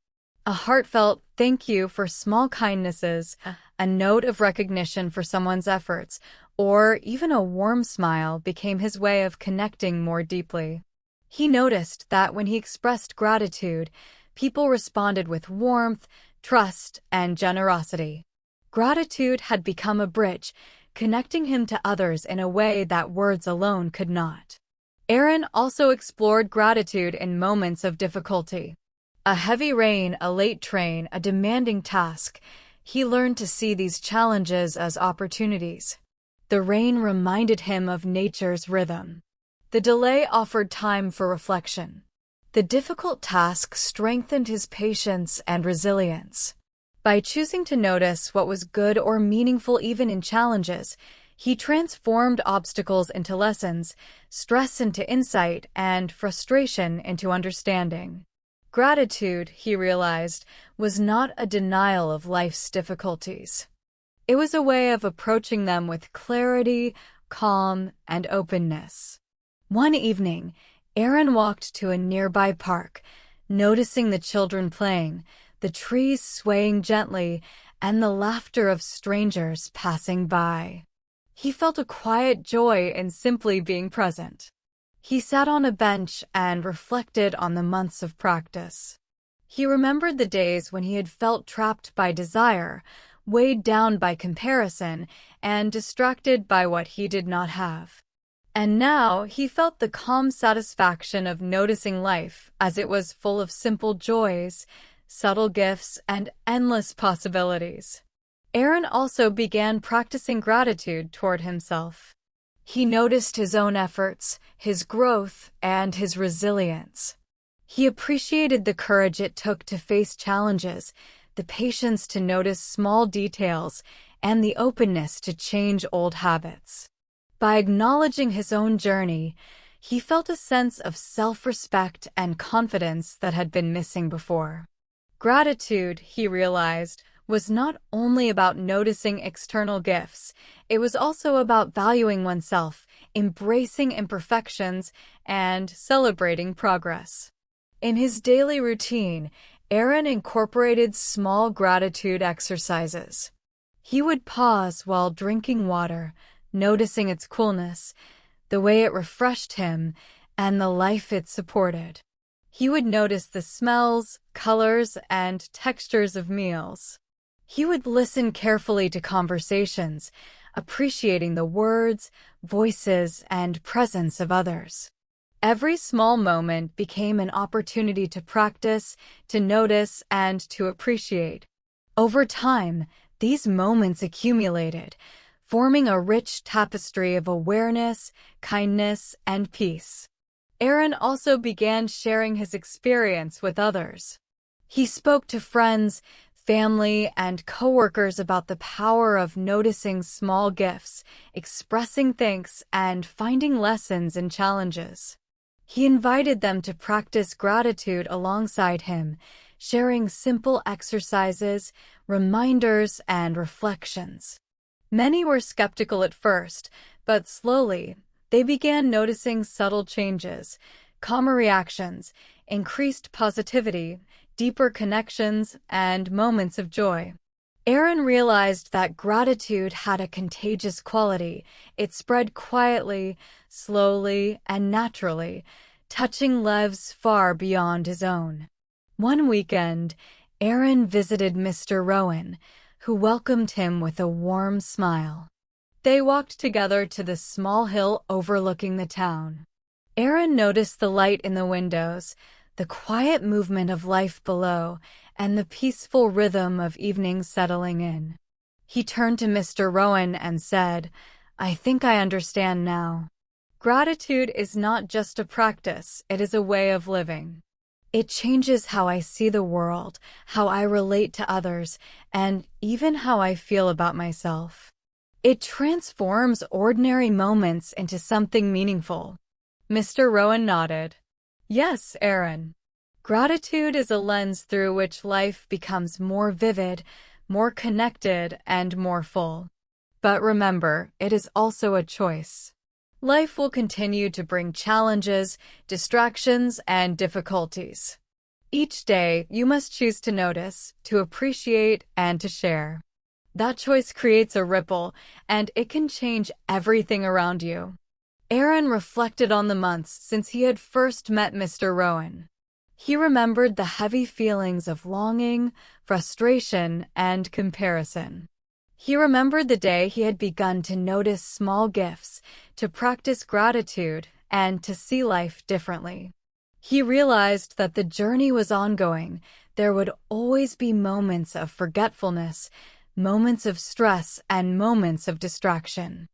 A heartfelt thank you for small kindnesses, a note of recognition for someone's efforts, or even a warm smile became his way of connecting more deeply. He noticed that when he expressed gratitude, people responded with warmth, trust, and generosity. Gratitude had become a bridge, connecting him to others in a way that words alone could not. Aaron also explored gratitude in moments of difficulty. A heavy rain, a late train, a demanding task, he learned to see these challenges as opportunities. The rain reminded him of nature's rhythm. The delay offered time for reflection. The difficult task strengthened his patience and resilience. By choosing to notice what was good or meaningful even in challenges, he transformed obstacles into lessons, stress into insight, and frustration into understanding. Gratitude, he realized, was not a denial of life's difficulties. It was a way of approaching them with clarity, calm, and openness. One evening, Aaron walked to a nearby park, noticing the children playing, the trees swaying gently, and the laughter of strangers passing by. He felt a quiet joy in simply being present. He sat on a bench and reflected on the months of practice. He remembered the days when he had felt trapped by desire, weighed down by comparison, and distracted by what he did not have. And now he felt the calm satisfaction of noticing life as it was full of simple joys, subtle gifts, and endless possibilities. Aaron also began practicing gratitude toward himself. He noticed his own efforts, his growth, and his resilience. He appreciated the courage it took to face challenges, the patience to notice small details, and the openness to change old habits. By acknowledging his own journey, he felt a sense of self-respect and confidence that had been missing before. Gratitude, he realized, was not only about noticing external gifts, it was also about valuing oneself, embracing imperfections, and celebrating progress. In his daily routine, Aaron incorporated small gratitude exercises. He would pause while drinking water, noticing its coolness, the way it refreshed him, and the life it supported. He would notice the smells, colors, and textures of meals. He would listen carefully to conversations, appreciating the words, voices, and presence of others. Every small moment became an opportunity to practice, to notice, and to appreciate. Over time, these moments accumulated, forming a rich tapestry of awareness, kindness, and peace. Aaron also began sharing his experience with others. He spoke to friends, family, and coworkers about the power of noticing small gifts, expressing thanks, and finding lessons in challenges. He invited them to practice gratitude alongside him, sharing simple exercises, reminders, and reflections. Many were skeptical at first, but slowly, they began noticing subtle changes, calmer reactions, increased positivity, deeper connections, and moments of joy. Aaron realized that gratitude had a contagious quality. It spread quietly, slowly, and naturally, touching lives far beyond his own. One weekend, Aaron visited Mr. Rowan, who welcomed him with a warm smile. They walked together to the small hill overlooking the town. Aaron noticed the light in the windows, the quiet movement of life below, and the peaceful rhythm of evening settling in. He turned to Mr. Rowan and said, "I think I understand now. Gratitude is not just a practice, it is a way of living. It changes how I see the world, how I relate to others, and even how I feel about myself. It transforms ordinary moments into something meaningful." Mr. Rowan nodded. "Yes, Aaron. Gratitude is a lens through which life becomes more vivid, more connected, and more full. But remember, it is also a choice. Life will continue to bring challenges, distractions, and difficulties. Each day, you must choose to notice, to appreciate, and to share. That choice creates a ripple, and it can change everything around you." Aaron reflected on the months since he had first met Mr. Rowan. He remembered the heavy feelings of longing, frustration, and comparison. He remembered the day he had begun to notice small gifts, to practice gratitude, and to see life differently. He realized that the journey was ongoing. There would always be moments of forgetfulness, moments of stress, and moments of distraction.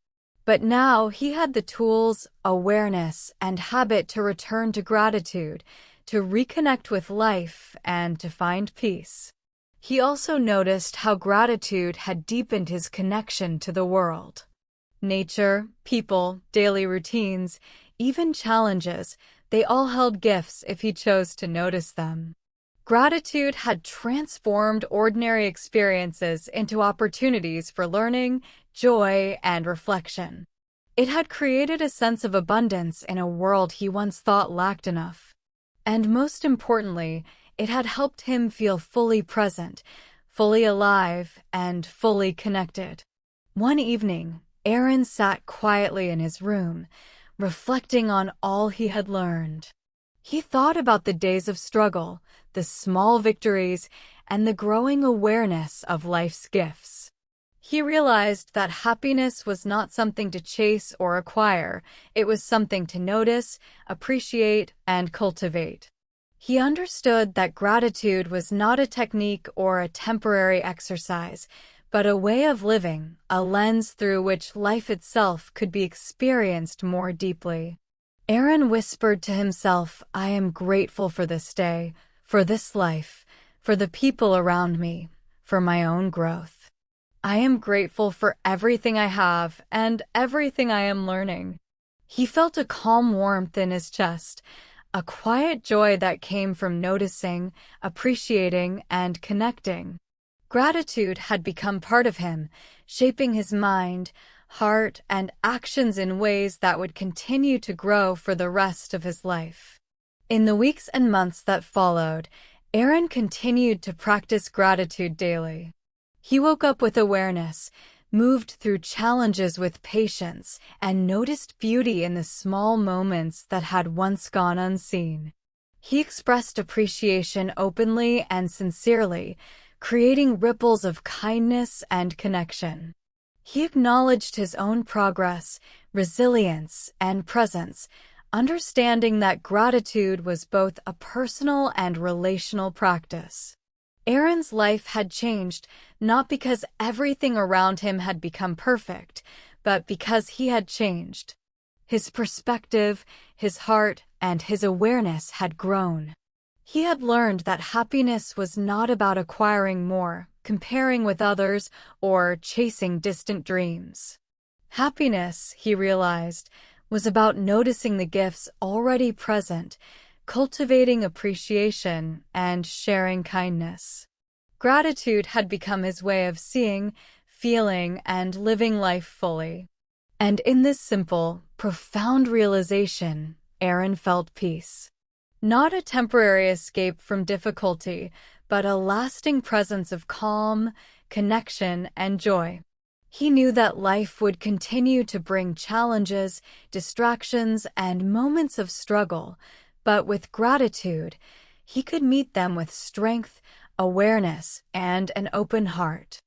But now he had the tools, awareness, and habit to return to gratitude, to reconnect with life, and to find peace. He also noticed how gratitude had deepened his connection to the world. Nature, people, daily routines, even challenges, they all held gifts if he chose to notice them. Gratitude had transformed ordinary experiences into opportunities for learning, joy, and reflection. It had created a sense of abundance in a world he once thought lacked enough. And most importantly, it had helped him feel fully present, fully alive, and fully connected. One evening, Aaron sat quietly in his room, reflecting on all he had learned. He thought about the days of struggle, the small victories, and the growing awareness of life's gifts. He realized that happiness was not something to chase or acquire, it was something to notice, appreciate, and cultivate. He understood that gratitude was not a technique or a temporary exercise, but a way of living, a lens through which life itself could be experienced more deeply. Aaron whispered to himself, "I am grateful for this day, for this life, for the people around me, for my own growth. I am grateful for everything I have and everything I am learning." He felt a calm warmth in his chest, a quiet joy that came from noticing, appreciating, and connecting. Gratitude had become part of him, shaping his mind, heart, and actions in ways that would continue to grow for the rest of his life. In the weeks and months that followed, Aaron continued to practice gratitude daily. He woke up with awareness, moved through challenges with patience, and noticed beauty in the small moments that had once gone unseen. He expressed appreciation openly and sincerely, creating ripples of kindness and connection. He acknowledged his own progress, resilience, and presence, understanding that gratitude was both a personal and relational practice. Aaron's life had changed, not because everything around him had become perfect, but because he had changed. His perspective, his heart, and his awareness had grown. He had learned that happiness was not about acquiring more, comparing with others, or chasing distant dreams. Happiness, he realized, was about noticing the gifts already present, cultivating appreciation, and sharing kindness. Gratitude had become his way of seeing, feeling, and living life fully. And in this simple, profound realization, Aaron felt peace. Not a temporary escape from difficulty, but a lasting presence of calm, connection, and joy. He knew that life would continue to bring challenges, distractions, and moments of struggle, but with gratitude, he could meet them with strength, awareness, and an open heart.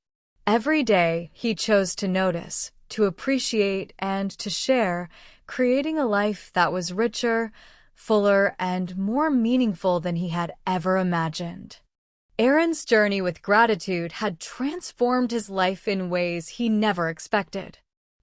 Every day, he chose to notice, to appreciate, and to share, creating a life that was richer, fuller, and more meaningful than he had ever imagined. Aaron's journey with gratitude had transformed his life in ways he never expected.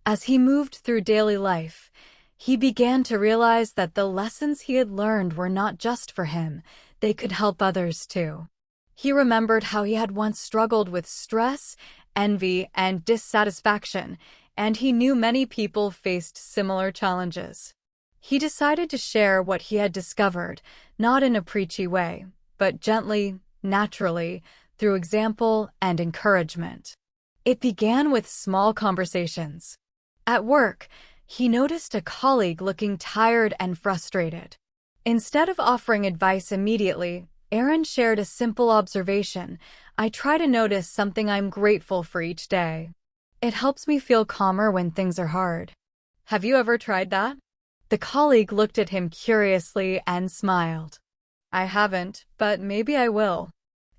As he moved through daily life, he began to realize that the lessons he had learned were not just for him, they could help others too. He remembered how he had once struggled with stress, envy, and dissatisfaction, and he knew many people faced similar challenges. He decided to share what he had discovered, not in a preachy way, but gently, naturally, through example and encouragement. It began with small conversations. At work, he noticed a colleague looking tired and frustrated. Instead of offering advice immediately, Aaron shared a simple observation. "I try to notice something I'm grateful for each day. It helps me feel calmer when things are hard." Have you ever tried that? The colleague looked at him curiously and smiled. "I haven't, but maybe I will."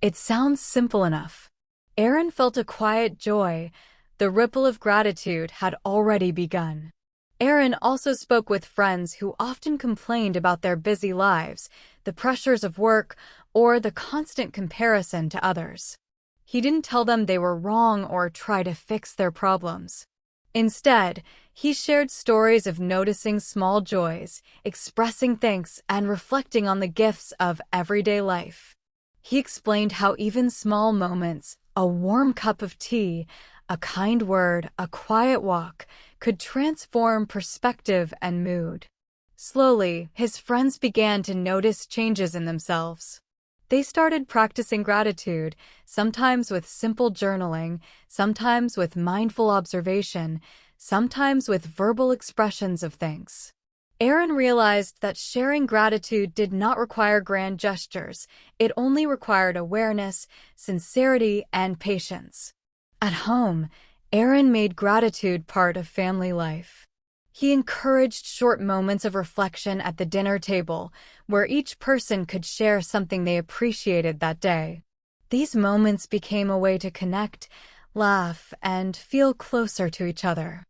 It sounds simple enough. Aaron felt a quiet joy. The ripple of gratitude had already begun. Aaron also spoke with friends who often complained about their busy lives, the pressures of work, or the constant comparison to others. He didn't tell them they were wrong or try to fix their problems. Instead, he shared stories of noticing small joys, expressing thanks, and reflecting on the gifts of everyday life. He explained how even small moments, a warm cup of tea, a kind word, a quiet walk, could transform perspective and mood. Slowly, his friends began to notice changes in themselves. They started practicing gratitude, sometimes with simple journaling, sometimes with mindful observation, sometimes with verbal expressions of thanks. Aaron realized that sharing gratitude did not require grand gestures. It only required awareness, sincerity, and patience. At home, Aaron made gratitude part of family life. He encouraged short moments of reflection at the dinner table, where each person could share something they appreciated that day. These moments became a way to connect, laugh, and feel closer to each other.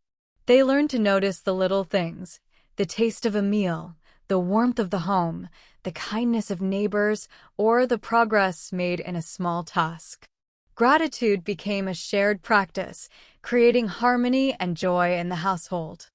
They learned to notice the little things, the taste of a meal, the warmth of the home, the kindness of neighbors, or the progress made in a small task. Gratitude became a shared practice, creating harmony and joy in the household.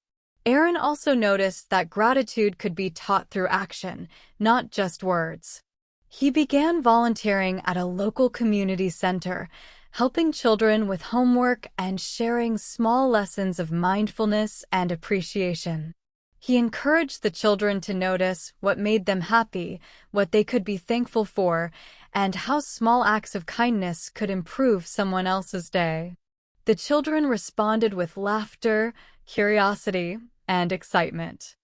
Aaron also noticed that gratitude could be taught through action, not just words. He began volunteering at a local community center, helping children with homework and sharing small lessons of mindfulness and appreciation. He encouraged the children to notice what made them happy, what they could be thankful for, and how small acts of kindness could improve someone else's day. The children responded with laughter, curiosity, and excitement.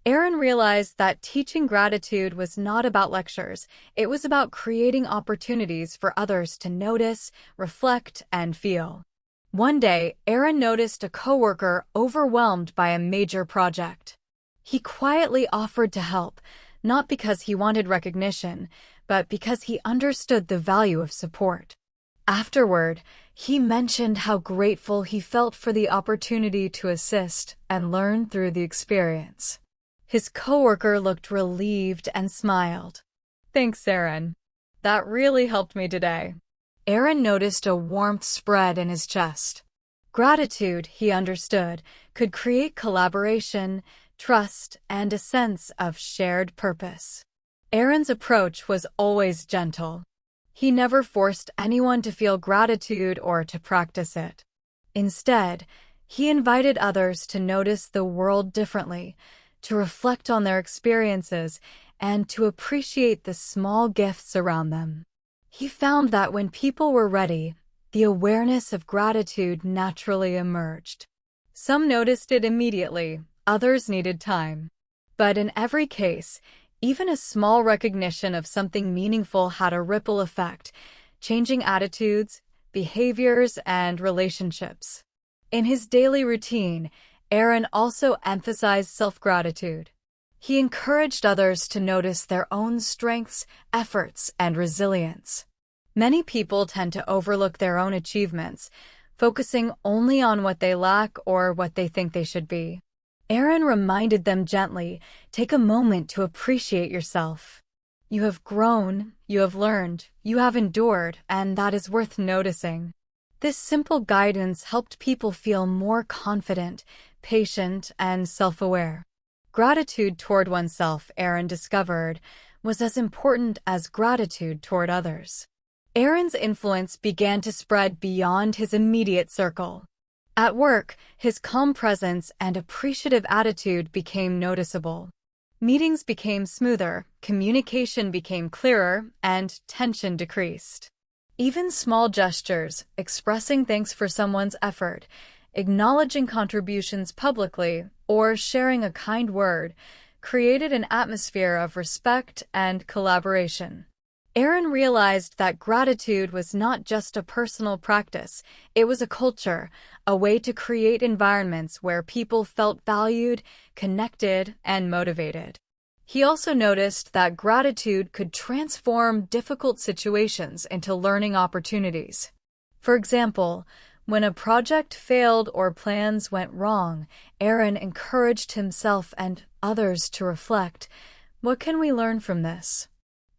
Aaron realized that teaching gratitude was not about lectures. It was about creating opportunities for others to notice, reflect, and feel. One day, Aaron noticed a coworker overwhelmed by a major project. He quietly offered to help, not because he wanted recognition, but because he understood the value of support. Afterward, he mentioned how grateful he felt for the opportunity to assist and learn through the experience. His coworker looked relieved and smiled. "Thanks, Aaron. That really helped me today." Aaron noticed a warmth spread in his chest. Gratitude, he understood, could create collaboration, trust, and a sense of shared purpose. Aaron's approach was always gentle. He never forced anyone to feel gratitude or to practice it. Instead, he invited others to notice the world differently, to reflect on their experiences, and to appreciate the small gifts around them. He found that when people were ready, the awareness of gratitude naturally emerged. Some noticed it immediately, others needed time. But in every case, even a small recognition of something meaningful had a ripple effect, changing attitudes, behaviors, and relationships. In his daily routine, Aaron also emphasized self-gratitude. He encouraged others to notice their own strengths, efforts, and resilience. Many people tend to overlook their own achievements, focusing only on what they lack or what they think they should be. Aaron reminded them gently, take a moment to appreciate yourself. You have grown, you have learned, you have endured, and that is worth noticing. This simple guidance helped people feel more confident, patient, and self-aware. Gratitude toward oneself, Aaron discovered, was as important as gratitude toward others. Aaron's influence began to spread beyond his immediate circle. At work, his calm presence and appreciative attitude became noticeable. Meetings became smoother, communication became clearer, and tension decreased. Even small gestures, expressing thanks for someone's effort, acknowledging contributions publicly, or sharing a kind word, created an atmosphere of respect and collaboration. Aaron realized that gratitude was not just a personal practice, it was a culture, a way to create environments where people felt valued, connected, and motivated. He also noticed that gratitude could transform difficult situations into learning opportunities. For example, when a project failed or plans went wrong, Aaron encouraged himself and others to reflect, what can we learn from this?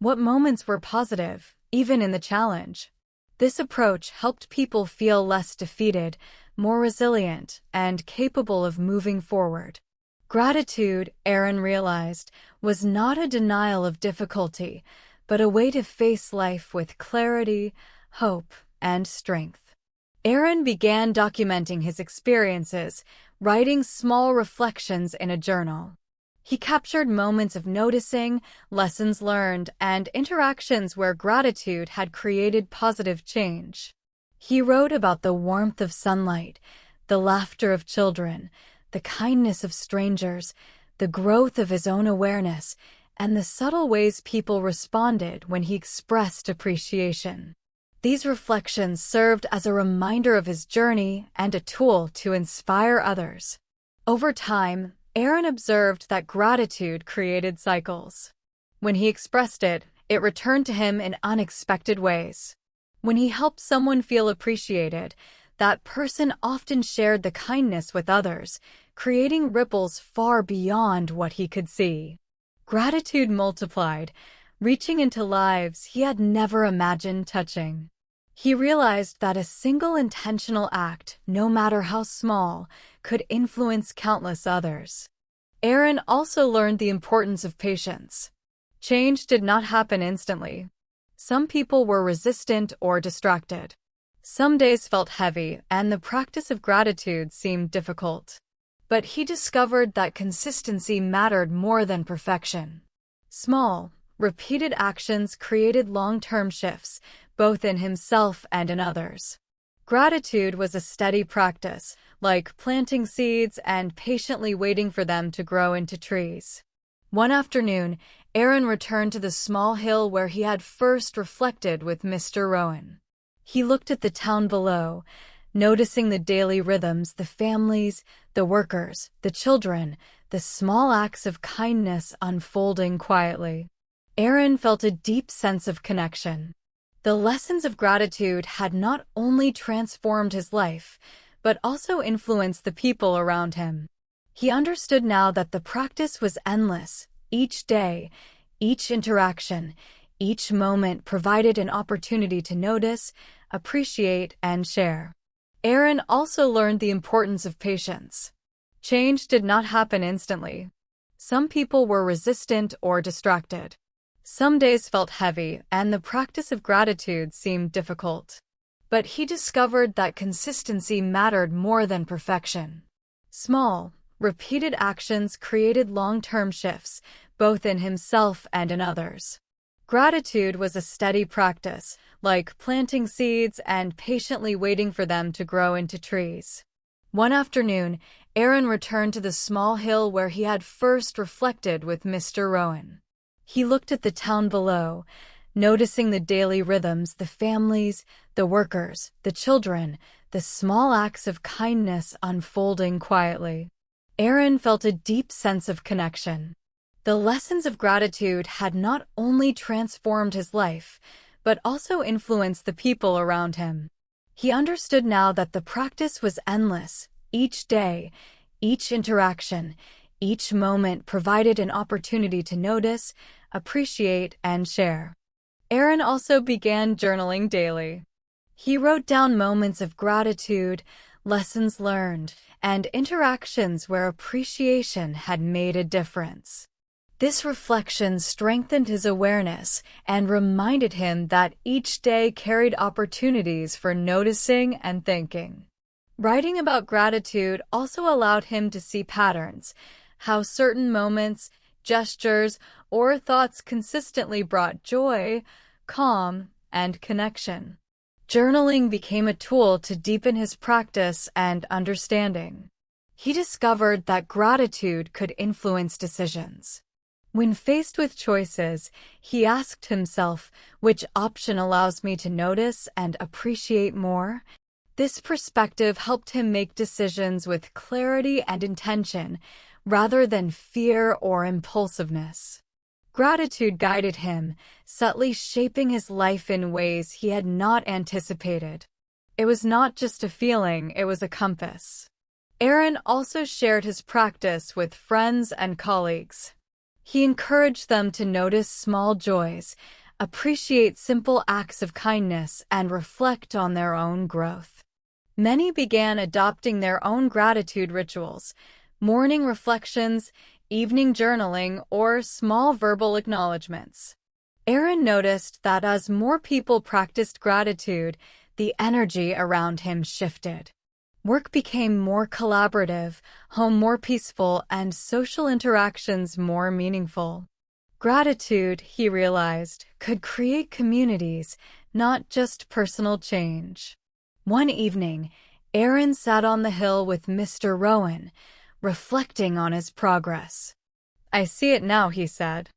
What moments were positive, even in the challenge? This approach helped people feel less defeated, more resilient, and capable of moving forward. Gratitude, Aaron realized, was not a denial of difficulty, but a way to face life with clarity, hope, and strength. Aaron began documenting his experiences, writing small reflections in a journal. He captured moments of noticing, lessons learned, and interactions where gratitude had created positive change. He wrote about the warmth of sunlight, the laughter of children, the kindness of strangers, the growth of his own awareness, and the subtle ways people responded when he expressed appreciation. These reflections served as a reminder of his journey and a tool to inspire others. Over time, Aaron observed that gratitude created cycles. When he expressed it, it returned to him in unexpected ways. When he helped someone feel appreciated, that person often shared the kindness with others, creating ripples far beyond what he could see. Gratitude multiplied, reaching into lives he had never imagined touching. He realized that a single intentional act, no matter how small, could influence countless others. Aaron also learned the importance of patience. Change did not happen instantly. Some people were resistant or distracted. Some days felt heavy, and the practice of gratitude seemed difficult. But he discovered that consistency mattered more than perfection. Small, repeated actions created long-term shifts, both in himself and in others. Gratitude was a steady practice, like planting seeds and patiently waiting for them to grow into trees. One afternoon, Aaron returned to the small hill where he had first reflected with Mr. Rowan. He looked at the town below, noticing the daily rhythms, the families, the workers, the children, the small acts of kindness unfolding quietly. Aaron felt a deep sense of connection. The lessons of gratitude had not only transformed his life, but also influenced the people around him. He understood now that the practice was endless. Each day, each interaction, each moment provided an opportunity to notice, appreciate, and share. Aaron also learned the importance of patience. Change did not happen instantly. Some people were resistant or distracted. Some days felt heavy, and the practice of gratitude seemed difficult. But he discovered that consistency mattered more than perfection. Small, repeated actions created long-term shifts, both in himself and in others. Gratitude was a steady practice, like planting seeds and patiently waiting for them to grow into trees. One afternoon, Aaron returned to the small hill where he had first reflected with Mr. Rowan. He looked at the town below, noticing the daily rhythms, the families, the workers, the children, the small acts of kindness unfolding quietly. Aaron felt a deep sense of connection. The lessons of gratitude had not only transformed his life, but also influenced the people around him. He understood now that the practice was endless. Each day, each interaction, each moment provided an opportunity to notice, appreciate, and share. Aaron also began journaling daily. He wrote down moments of gratitude, lessons learned, and interactions where appreciation had made a difference. This reflection strengthened his awareness and reminded him that each day carried opportunities for noticing and thinking. Writing about gratitude also allowed him to see patterns, how certain moments, gestures, or thoughts consistently brought joy, calm, and connection. Journaling became a tool to deepen his practice and understanding. He discovered that gratitude could influence decisions. When faced with choices, he asked himself, which option allows me to notice and appreciate more? This perspective helped him make decisions with clarity and intention, rather than fear or impulsiveness. Gratitude guided him, subtly shaping his life in ways he had not anticipated. It was not just a feeling, it was a compass. Aaron also shared his practice with friends and colleagues. He encouraged them to notice small joys, appreciate simple acts of kindness, and reflect on their own growth. Many began adopting their own gratitude rituals, morning reflections, evening journaling, or small verbal acknowledgments. Aaron noticed that as more people practiced gratitude, the energy around him shifted. Work became more collaborative, home more peaceful, and social interactions more meaningful. Gratitude, he realized, could create communities, not just personal change. One evening, Aaron sat on the hill with Mr. Rowan, reflecting on his progress. "I see it now," he said.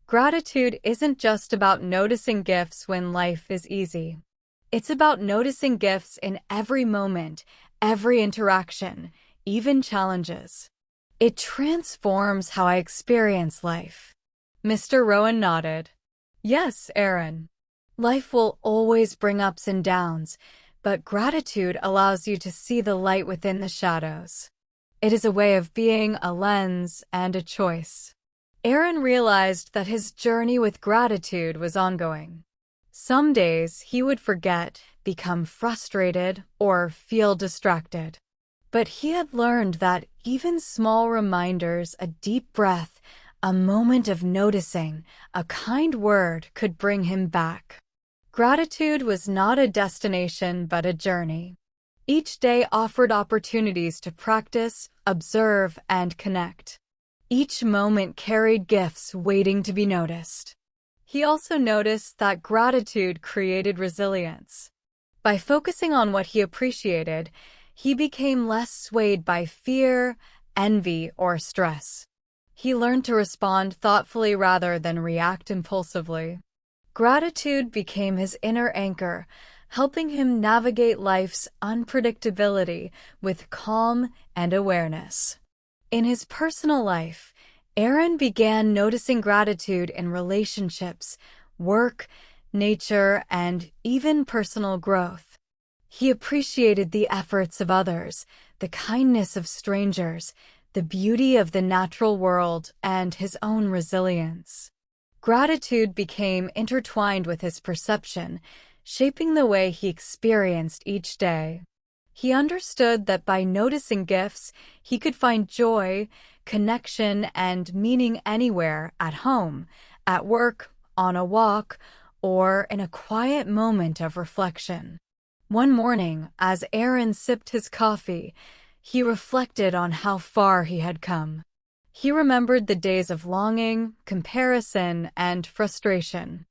"Gratitude isn't just about noticing gifts when life is easy. It's about noticing gifts in every moment, every interaction, even challenges. It transforms how I experience life." Mr. Rowan nodded. "Yes, Aaron. Life will always bring ups and downs, but gratitude allows you to see the light within the shadows. It is a way of being, a lens, and a choice." Aaron realized that his journey with gratitude was ongoing. Some days he would forget, become frustrated, or feel distracted. But he had learned that even small reminders, a deep breath, a moment of noticing, a kind word could bring him back. Gratitude was not a destination but a journey. Each day offered opportunities to practice, observe, and connect. Each moment carried gifts waiting to be noticed. He also noticed that gratitude created resilience. By focusing on what he appreciated, he became less swayed by fear, envy, or stress. He learned to respond thoughtfully rather than react impulsively. Gratitude became his inner anchor, helping him navigate life's unpredictability with calm and awareness. In his personal life, Aaron began noticing gratitude in relationships, work, nature, and even personal growth. He appreciated the efforts of others, the kindness of strangers, the beauty of the natural world, and his own resilience. Gratitude became intertwined with his perception, shaping the way he experienced each day. He understood that by noticing gifts, he could find joy, connection, and meaning anywhere, at home, at work, on a walk, or in a quiet moment of reflection. One morning, as Aaron sipped his coffee, he reflected on how far he had come. He remembered the days of longing, comparison, and frustration.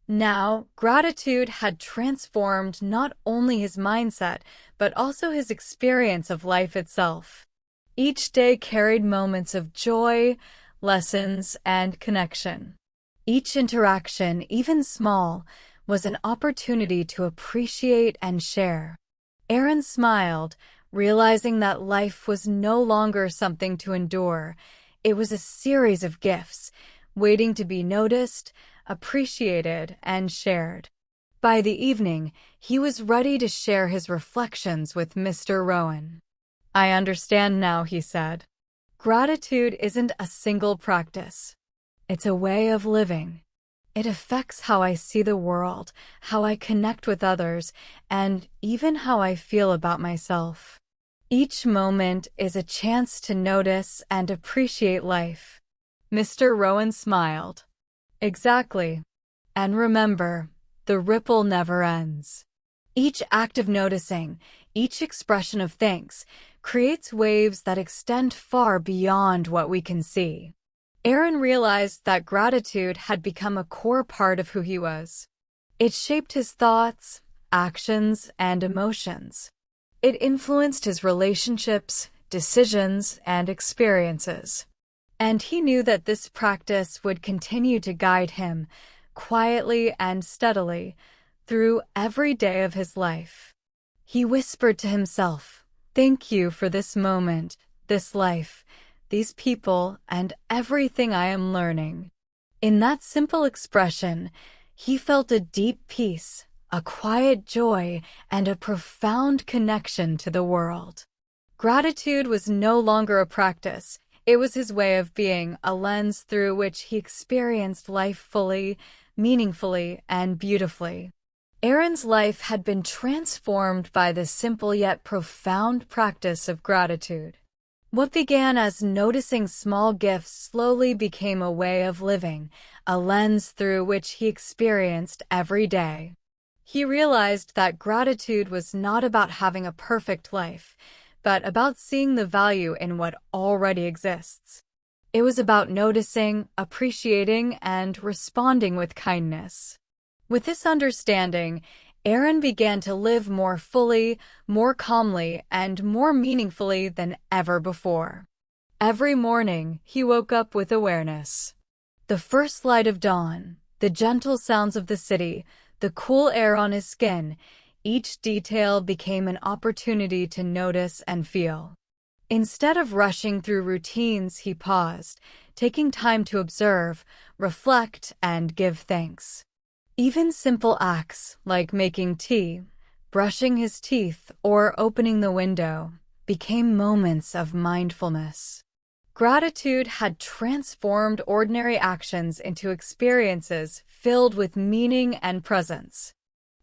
Now, gratitude had transformed not only his mindset, but also his experience of life itself. Each day carried moments of joy, lessons, and connection. Each interaction, even small, was an opportunity to appreciate and share. Aaron smiled, realizing that life was no longer something to endure. It was a series of gifts, waiting to be noticed, appreciated, and shared. By the evening, he was ready to share his reflections with Mr. Rowan. "I understand now," he said. "Gratitude isn't a single practice. It's a way of living. It affects how I see the world, how I connect with others, and even how I feel about myself. Each moment is a chance to notice and appreciate life." Mr. Rowan smiled. "Exactly. And remember, the ripple never ends. Each act of noticing, each expression of thanks, creates waves that extend far beyond what we can see." Aaron realized that gratitude had become a core part of who he was. It shaped his thoughts, actions, and emotions. It influenced his relationships, decisions, and experiences. And he knew that this practice would continue to guide him, quietly and steadily, through every day of his life. He whispered to himself, "Thank you for this moment, this life, these people, and everything I am learning." In that simple expression, he felt a deep peace, a quiet joy, and a profound connection to the world. Gratitude was no longer a practice. It was his way of being, a lens through which he experienced life fully, meaningfully, and beautifully. Aaron's life had been transformed by this simple yet profound practice of gratitude. What began as noticing small gifts slowly became a way of living, a lens through which he experienced every day. He realized that gratitude was not about having a perfect life, but about seeing the value in what already exists. It was about noticing, appreciating, and responding with kindness. With this understanding, Aaron began to live more fully, more calmly, and more meaningfully than ever before. Every morning, he woke up with awareness. The first light of dawn, the gentle sounds of the city, the cool air on his skin, each detail became an opportunity to notice and feel. Instead of rushing through routines, he paused, taking time to observe, reflect, and give thanks. Even simple acts like making tea, brushing his teeth, or opening the window became moments of mindfulness. Gratitude had transformed ordinary actions into experiences filled with meaning and presence.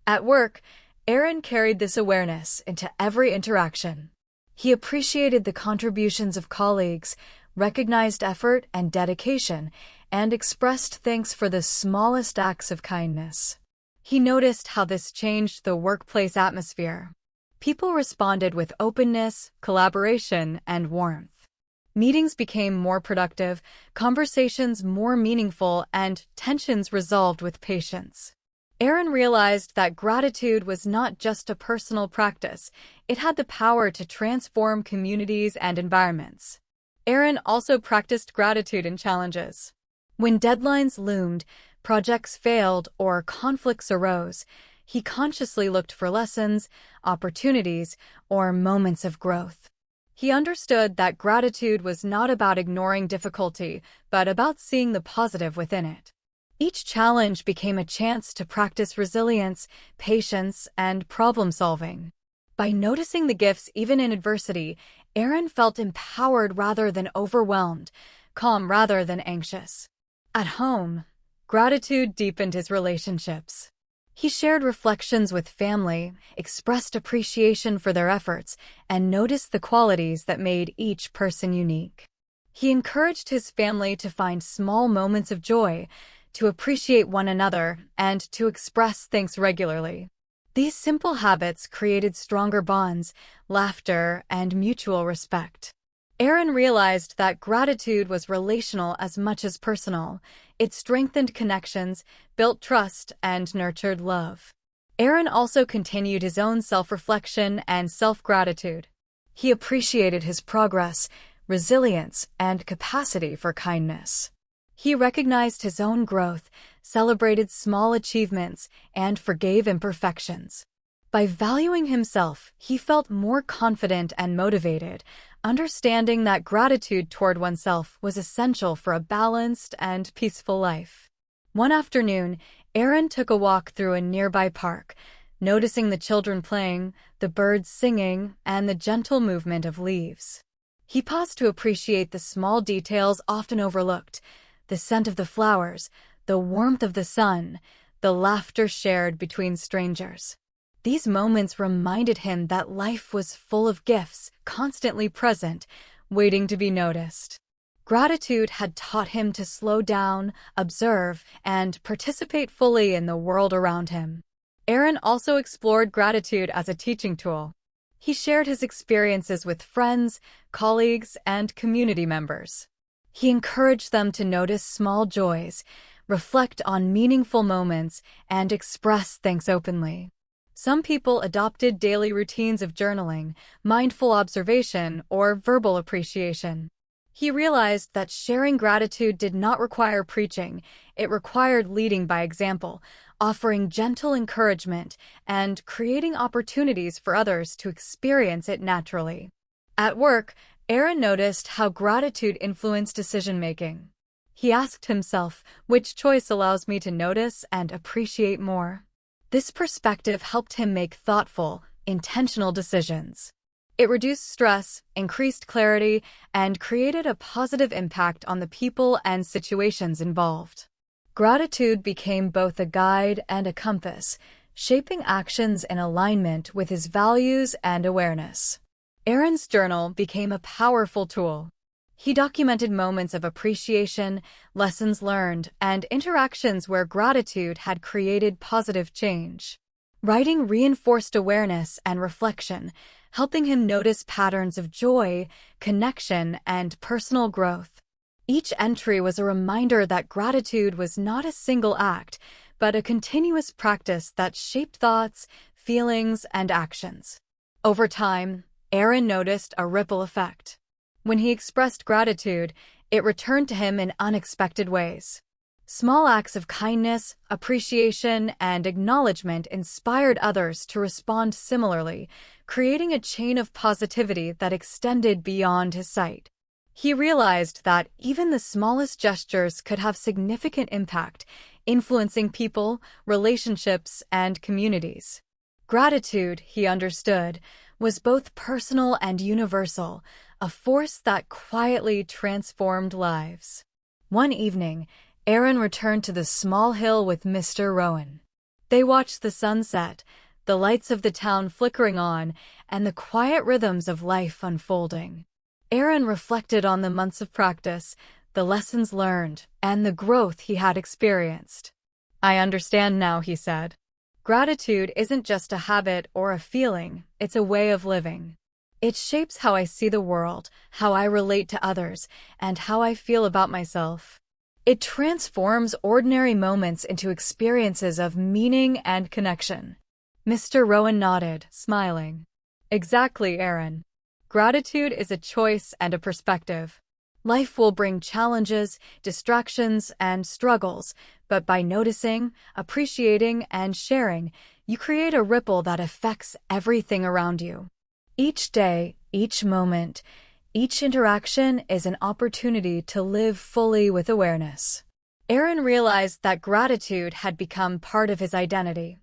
At work, Aaron carried this awareness into every interaction. He appreciated the contributions of colleagues, recognized effort and dedication, and expressed thanks for the smallest acts of kindness. He noticed how this changed the workplace atmosphere. People responded with openness, collaboration, and warmth. Meetings became more productive, conversations more meaningful, and tensions resolved with patience. Aaron realized that gratitude was not just a personal practice, it had the power to transform communities and environments. Aaron also practiced gratitude in challenges. When deadlines loomed, projects failed, or conflicts arose, he consciously looked for lessons, opportunities, or moments of growth. He understood that gratitude was not about ignoring difficulty, but about seeing the positive within it. Each challenge became a chance to practice resilience, patience, and problem-solving. By noticing the gifts even in adversity, Aaron felt empowered rather than overwhelmed, calm rather than anxious. At home, gratitude deepened his relationships. He shared reflections with family, expressed appreciation for their efforts, and noticed the qualities that made each person unique. He encouraged his family to find small moments of joy, to appreciate one another, and to express thanks regularly. These simple habits created stronger bonds, laughter, and mutual respect. Aaron realized that gratitude was relational as much as personal. It strengthened connections, built trust, and nurtured love. Aaron also continued his own self-reflection and self-gratitude. He appreciated his progress, resilience, and capacity for kindness. He recognized his own growth, celebrated small achievements, and forgave imperfections. By valuing himself, he felt more confident and motivated, understanding that gratitude toward oneself was essential for a balanced and peaceful life. One afternoon, Aaron took a walk through a nearby park, noticing the children playing, the birds singing, and the gentle movement of leaves. He paused to appreciate the small details often overlooked: the scent of the flowers, the warmth of the sun, the laughter shared between strangers. These moments reminded him that life was full of gifts, constantly present, waiting to be noticed. Gratitude had taught him to slow down, observe, and participate fully in the world around him. Aaron also explored gratitude as a teaching tool. He shared his experiences with friends, colleagues, and community members. He encouraged them to notice small joys, reflect on meaningful moments, and express thanks openly. Some people adopted daily routines of journaling, mindful observation, or verbal appreciation. He realized that sharing gratitude did not require preaching; it required leading by example, offering gentle encouragement, and creating opportunities for others to experience it naturally. At work, Aaron noticed how gratitude influenced decision-making. He asked himself, which choice allows me to notice and appreciate more? This perspective helped him make thoughtful, intentional decisions. It reduced stress, increased clarity, and created a positive impact on the people and situations involved. Gratitude became both a guide and a compass, shaping actions in alignment with his values and awareness. Aaron's journal became a powerful tool. He documented moments of appreciation, lessons learned, and interactions where gratitude had created positive change. Writing reinforced awareness and reflection, helping him notice patterns of joy, connection, and personal growth. Each entry was a reminder that gratitude was not a single act, but a continuous practice that shaped thoughts, feelings, and actions. Over time, Aaron noticed a ripple effect. When he expressed gratitude, it returned to him in unexpected ways. Small acts of kindness, appreciation, and acknowledgement inspired others to respond similarly, creating a chain of positivity that extended beyond his sight. He realized that even the smallest gestures could have significant impact, influencing people, relationships, and communities. Gratitude, he understood, was both personal and universal, a force that quietly transformed lives. One evening, Aaron returned to the small hill with Mr. Rowan. They watched the sunset, the lights of the town flickering on, and the quiet rhythms of life unfolding. Aaron reflected on the months of practice, the lessons learned, and the growth he had experienced. "I understand now," he said. "Gratitude isn't just a habit or a feeling, it's a way of living. It shapes how I see the world, how I relate to others, and how I feel about myself. It transforms ordinary moments into experiences of meaning and connection." Mr. Rowan nodded, smiling. "Exactly, Aaron. Gratitude is a choice and a perspective. Life will bring challenges, distractions, and struggles, but by noticing, appreciating, and sharing, you create a ripple that affects everything around you. Each day, each moment, each interaction is an opportunity to live fully with awareness." Aaron realized that gratitude had become part of his identity.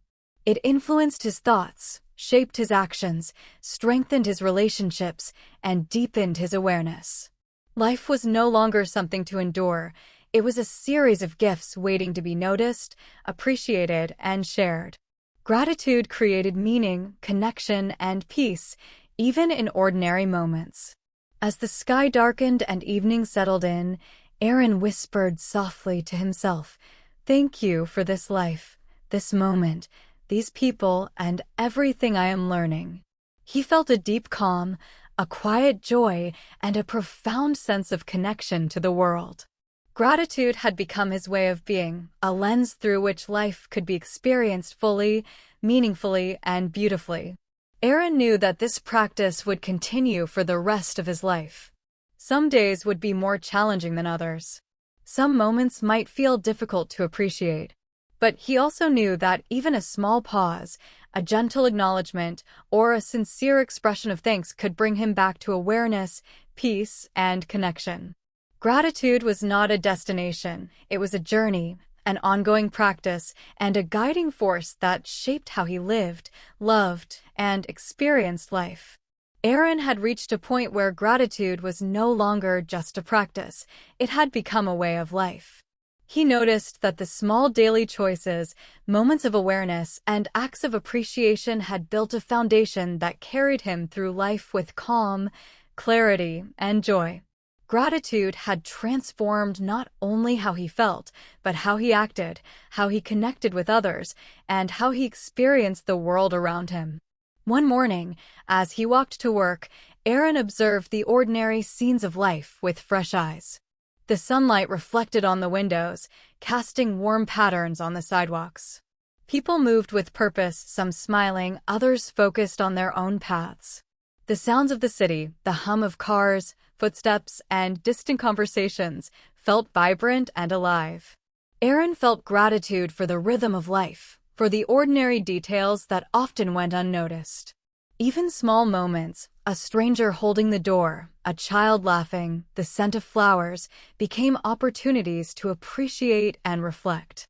It influenced his thoughts, shaped his actions, strengthened his relationships, and deepened his awareness. Life was no longer something to endure; it was a series of gifts waiting to be noticed, appreciated, and shared. Gratitude created meaning, connection, and peace, even in ordinary moments. As the sky darkened and evening settled in, Aaron whispered softly to himself, "Thank you for this life, this moment, these people, and everything I am learning." He felt a deep calm, a quiet joy, and a profound sense of connection to the world. Gratitude had become his way of being, a lens through which life could be experienced fully, meaningfully, and beautifully. Aaron knew that this practice would continue for the rest of his life. Some days would be more challenging than others. Some moments might feel difficult to appreciate. But he also knew that even a small pause, a gentle acknowledgement, or a sincere expression of thanks could bring him back to awareness, peace, and connection. Gratitude was not a destination, it was a journey, an ongoing practice, and a guiding force that shaped how he lived, loved, and experienced life. Aaron had reached a point where gratitude was no longer just a practice, it had become a way of life. He noticed that the small daily choices, moments of awareness, and acts of appreciation had built a foundation that carried him through life with calm, clarity, and joy. Gratitude had transformed not only how he felt, but how he acted, how he connected with others, and how he experienced the world around him. One morning, as he walked to work, Aaron observed the ordinary scenes of life with fresh eyes. The sunlight reflected on the windows, casting warm patterns on the sidewalks. People moved with purpose, some smiling, others focused on their own paths. The sounds of the city, the hum of cars, footsteps, and distant conversations felt vibrant and alive. Aaron felt gratitude for the rhythm of life, for the ordinary details that often went unnoticed. Even small moments, a stranger holding the door, a child laughing, the scent of flowers, became opportunities to appreciate and reflect.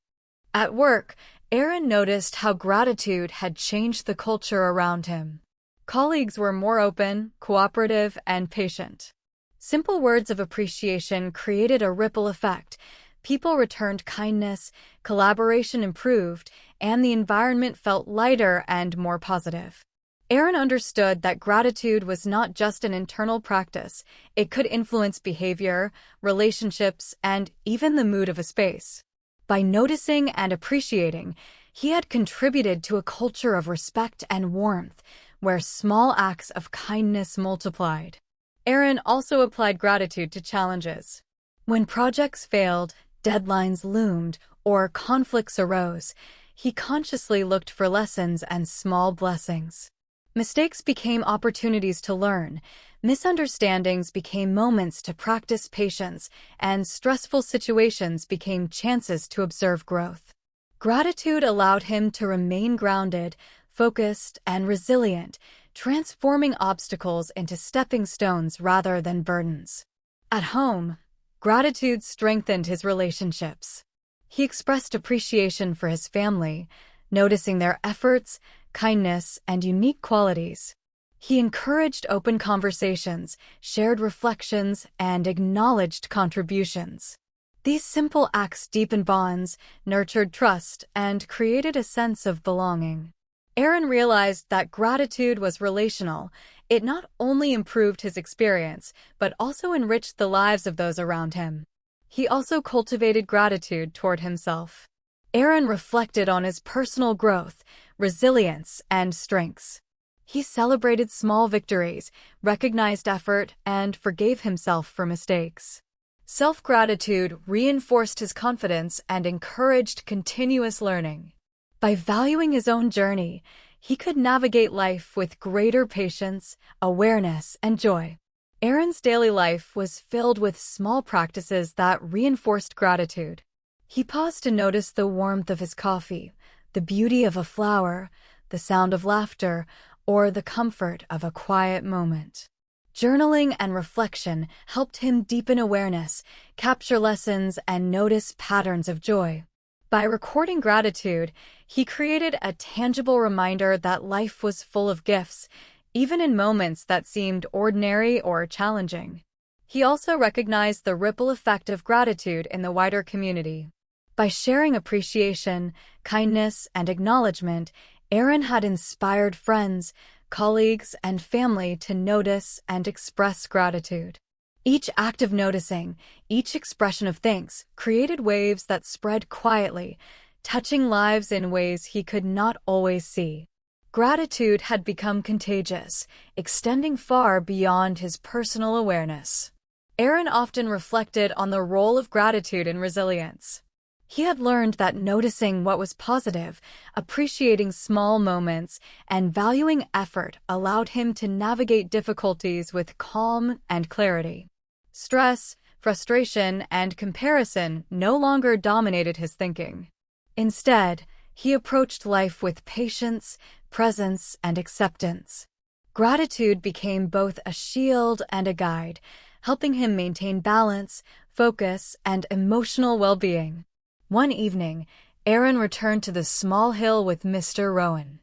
At work, Aaron noticed how gratitude had changed the culture around him. Colleagues were more open, cooperative, and patient. Simple words of appreciation created a ripple effect. People returned kindness, collaboration improved, and the environment felt lighter and more positive. Aaron understood that gratitude was not just an internal practice, it could influence behavior, relationships, and even the mood of a space. By noticing and appreciating, he had contributed to a culture of respect and warmth, where small acts of kindness multiplied. Aaron also applied gratitude to challenges. When projects failed, deadlines loomed, or conflicts arose, he consciously looked for lessons and small blessings. Mistakes became opportunities to learn, misunderstandings became moments to practice patience, and stressful situations became chances to observe growth. Gratitude allowed him to remain grounded, focused, and resilient, transforming obstacles into stepping stones rather than burdens. At home, gratitude strengthened his relationships. He expressed appreciation for his family, noticing their efforts, kindness, and unique qualities. He encouraged open conversations, shared reflections, and acknowledged contributions. These simple acts deepened bonds, nurtured trust, and created a sense of belonging. Aaron realized that gratitude was relational. It not only improved his experience, but also enriched the lives of those around him. He also cultivated gratitude toward himself. Aaron reflected on his personal growth, resilience, and strengths. He celebrated small victories, recognized effort, and forgave himself for mistakes. Self-gratitude reinforced his confidence and encouraged continuous learning. By valuing his own journey, he could navigate life with greater patience, awareness, and joy. Aaron's daily life was filled with small practices that reinforced gratitude. He paused to notice the warmth of his coffee, the beauty of a flower, the sound of laughter, or the comfort of a quiet moment. Journaling and reflection helped him deepen awareness, capture lessons, and notice patterns of joy. By recording gratitude, he created a tangible reminder that life was full of gifts, even in moments that seemed ordinary or challenging. He also recognized the ripple effect of gratitude in the wider community. By sharing appreciation, kindness, and acknowledgement, Aaron had inspired friends, colleagues, and family to notice and express gratitude. Each act of noticing, each expression of thanks, created waves that spread quietly, touching lives in ways he could not always see. Gratitude had become contagious, extending far beyond his personal awareness. Aaron often reflected on the role of gratitude in resilience. He had learned that noticing what was positive, appreciating small moments, and valuing effort allowed him to navigate difficulties with calm and clarity. Stress, frustration, and comparison no longer dominated his thinking. Instead, he approached life with patience, presence, and acceptance. Gratitude became both a shield and a guide, helping him maintain balance, focus, and emotional well-being. One evening, Aaron returned to the small hill with Mr. Rowan.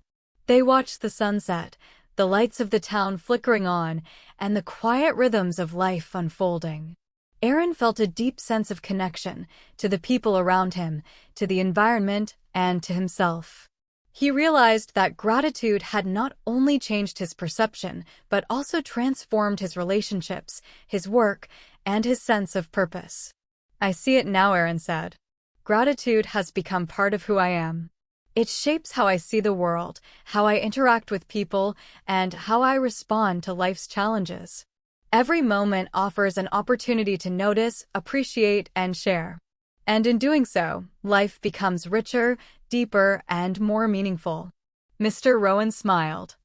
They watched the sunset, the lights of the town flickering on, and the quiet rhythms of life unfolding. Aaron felt a deep sense of connection to the people around him, to the environment, and to himself. He realized that gratitude had not only changed his perception, but also transformed his relationships, his work, and his sense of purpose. "I see it now," Aaron said. "Gratitude has become part of who I am. It shapes how I see the world, how I interact with people, and how I respond to life's challenges. Every moment offers an opportunity to notice, appreciate, and share. And in doing so, life becomes richer, deeper, and more meaningful." Mr. Rowan smiled.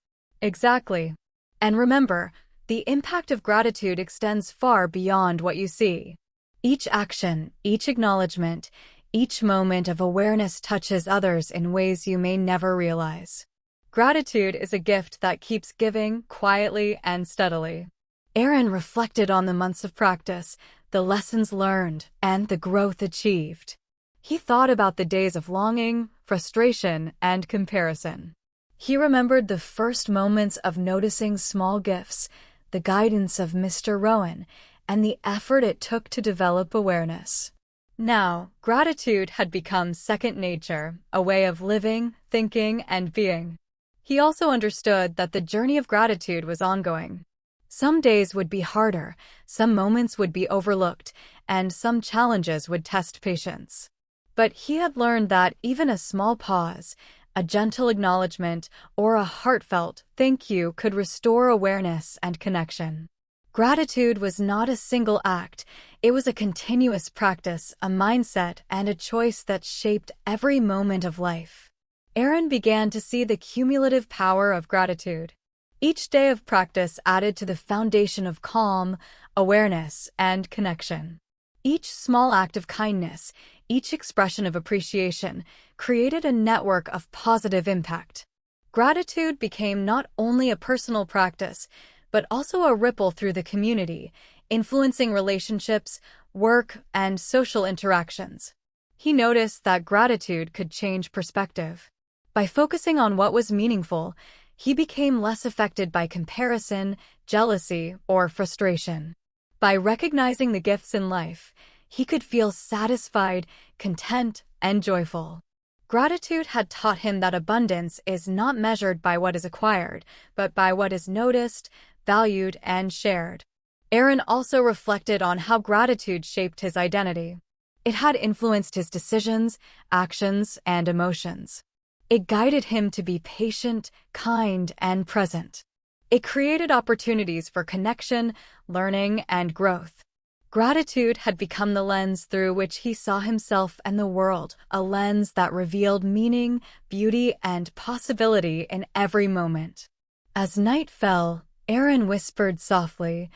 "Exactly. And remember, the impact of gratitude extends far beyond what you see. Each action, each acknowledgement, each moment of awareness touches others in ways you may never realize. Gratitude is a gift that keeps giving quietly and steadily." Aaron reflected on the months of practice, the lessons learned, and the growth achieved. He thought about the days of longing, frustration, and comparison. He remembered the first moments of noticing small gifts, the guidance of Mr. Rowan, and the effort it took to develop awareness. Now, gratitude had become second nature, a way of living, thinking, and being. He also understood that the journey of gratitude was ongoing. Some days would be harder, some moments would be overlooked, and some challenges would test patience. But he had learned that even a small pause, a gentle acknowledgement, or a heartfelt thank you could restore awareness and connection. Gratitude was not a single act, it was a continuous practice, a mindset, and a choice that shaped every moment of life. Aaron began to see the cumulative power of gratitude. Each day of practice added to the foundation of calm, awareness, and connection. Each small act of kindness, each expression of appreciation, created a network of positive impact. Gratitude became not only a personal practice, but also a ripple through the community, influencing relationships, work, and social interactions. He noticed that gratitude could change perspective. By focusing on what was meaningful, he became less affected by comparison, jealousy, or frustration. By recognizing the gifts in life, he could feel satisfied, content, and joyful. Gratitude had taught him that abundance is not measured by what is acquired, but by what is noticed, valued, and shared. Aaron also reflected on how gratitude shaped his identity. It had influenced his decisions, actions, and emotions. It guided him to be patient, kind, and present. It created opportunities for connection, learning, and growth. Gratitude had become the lens through which he saw himself and the world, a lens that revealed meaning, beauty, and possibility in every moment. As night fell, Aaron whispered softly,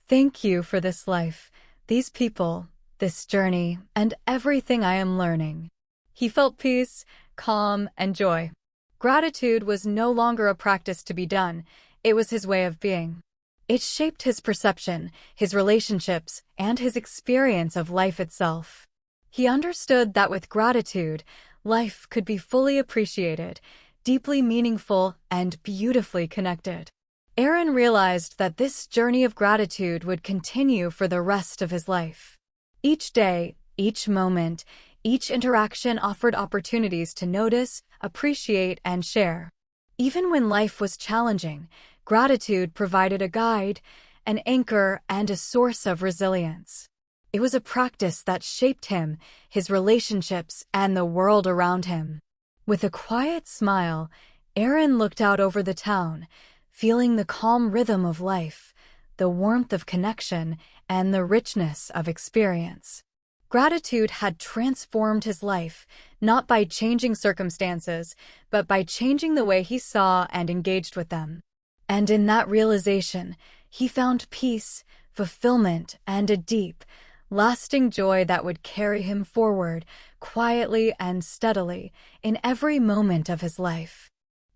"Thank you for this life, these people, this journey, and everything I am learning." He felt peace, calm, and joy. Gratitude was no longer a practice to be done, it was his way of being. It shaped his perception, his relationships, and his experience of life itself. He understood that with gratitude, life could be fully appreciated, deeply meaningful, and beautifully connected. Aaron realized that this journey of gratitude would continue for the rest of his life. Each day, each moment, each interaction offered opportunities to notice, appreciate, and share. Even when life was challenging, gratitude provided a guide, an anchor, and a source of resilience. It was a practice that shaped him, his relationships, and the world around him. With a quiet smile, Aaron looked out over the town, feeling the calm rhythm of life, the warmth of connection, and the richness of experience. Gratitude had transformed his life, not by changing circumstances, but by changing the way he saw and engaged with them. And in that realization, he found peace, fulfillment, and a deep, lasting joy that would carry him forward, quietly and steadily, in every moment of his life.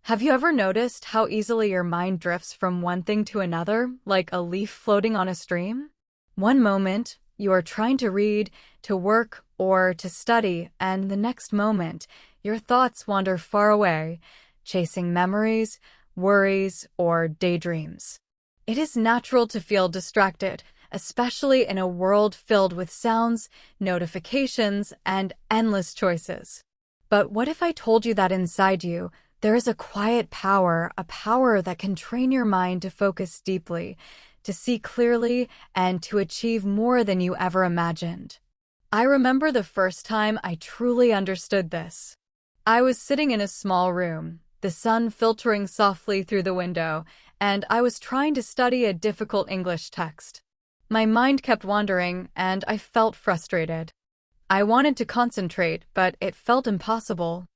Have you ever noticed how easily your mind drifts from one thing to another, like a leaf floating on a stream? One moment, You are trying to read, to work, or to study, and the next moment, your thoughts wander far away, chasing memories, worries, or daydreams. It is natural to feel distracted, especially in a world filled with sounds, notifications, and endless choices. But what if I told you that inside you, there is a quiet power, a power that can train your mind to focus deeply, to see clearly, and to achieve more than you ever imagined? I remember the first time I truly understood this. I was sitting in a small room, the sun filtering softly through the window, and I was trying to study a difficult English text. My mind kept wandering, and I felt frustrated. I wanted to concentrate, but it felt impossible.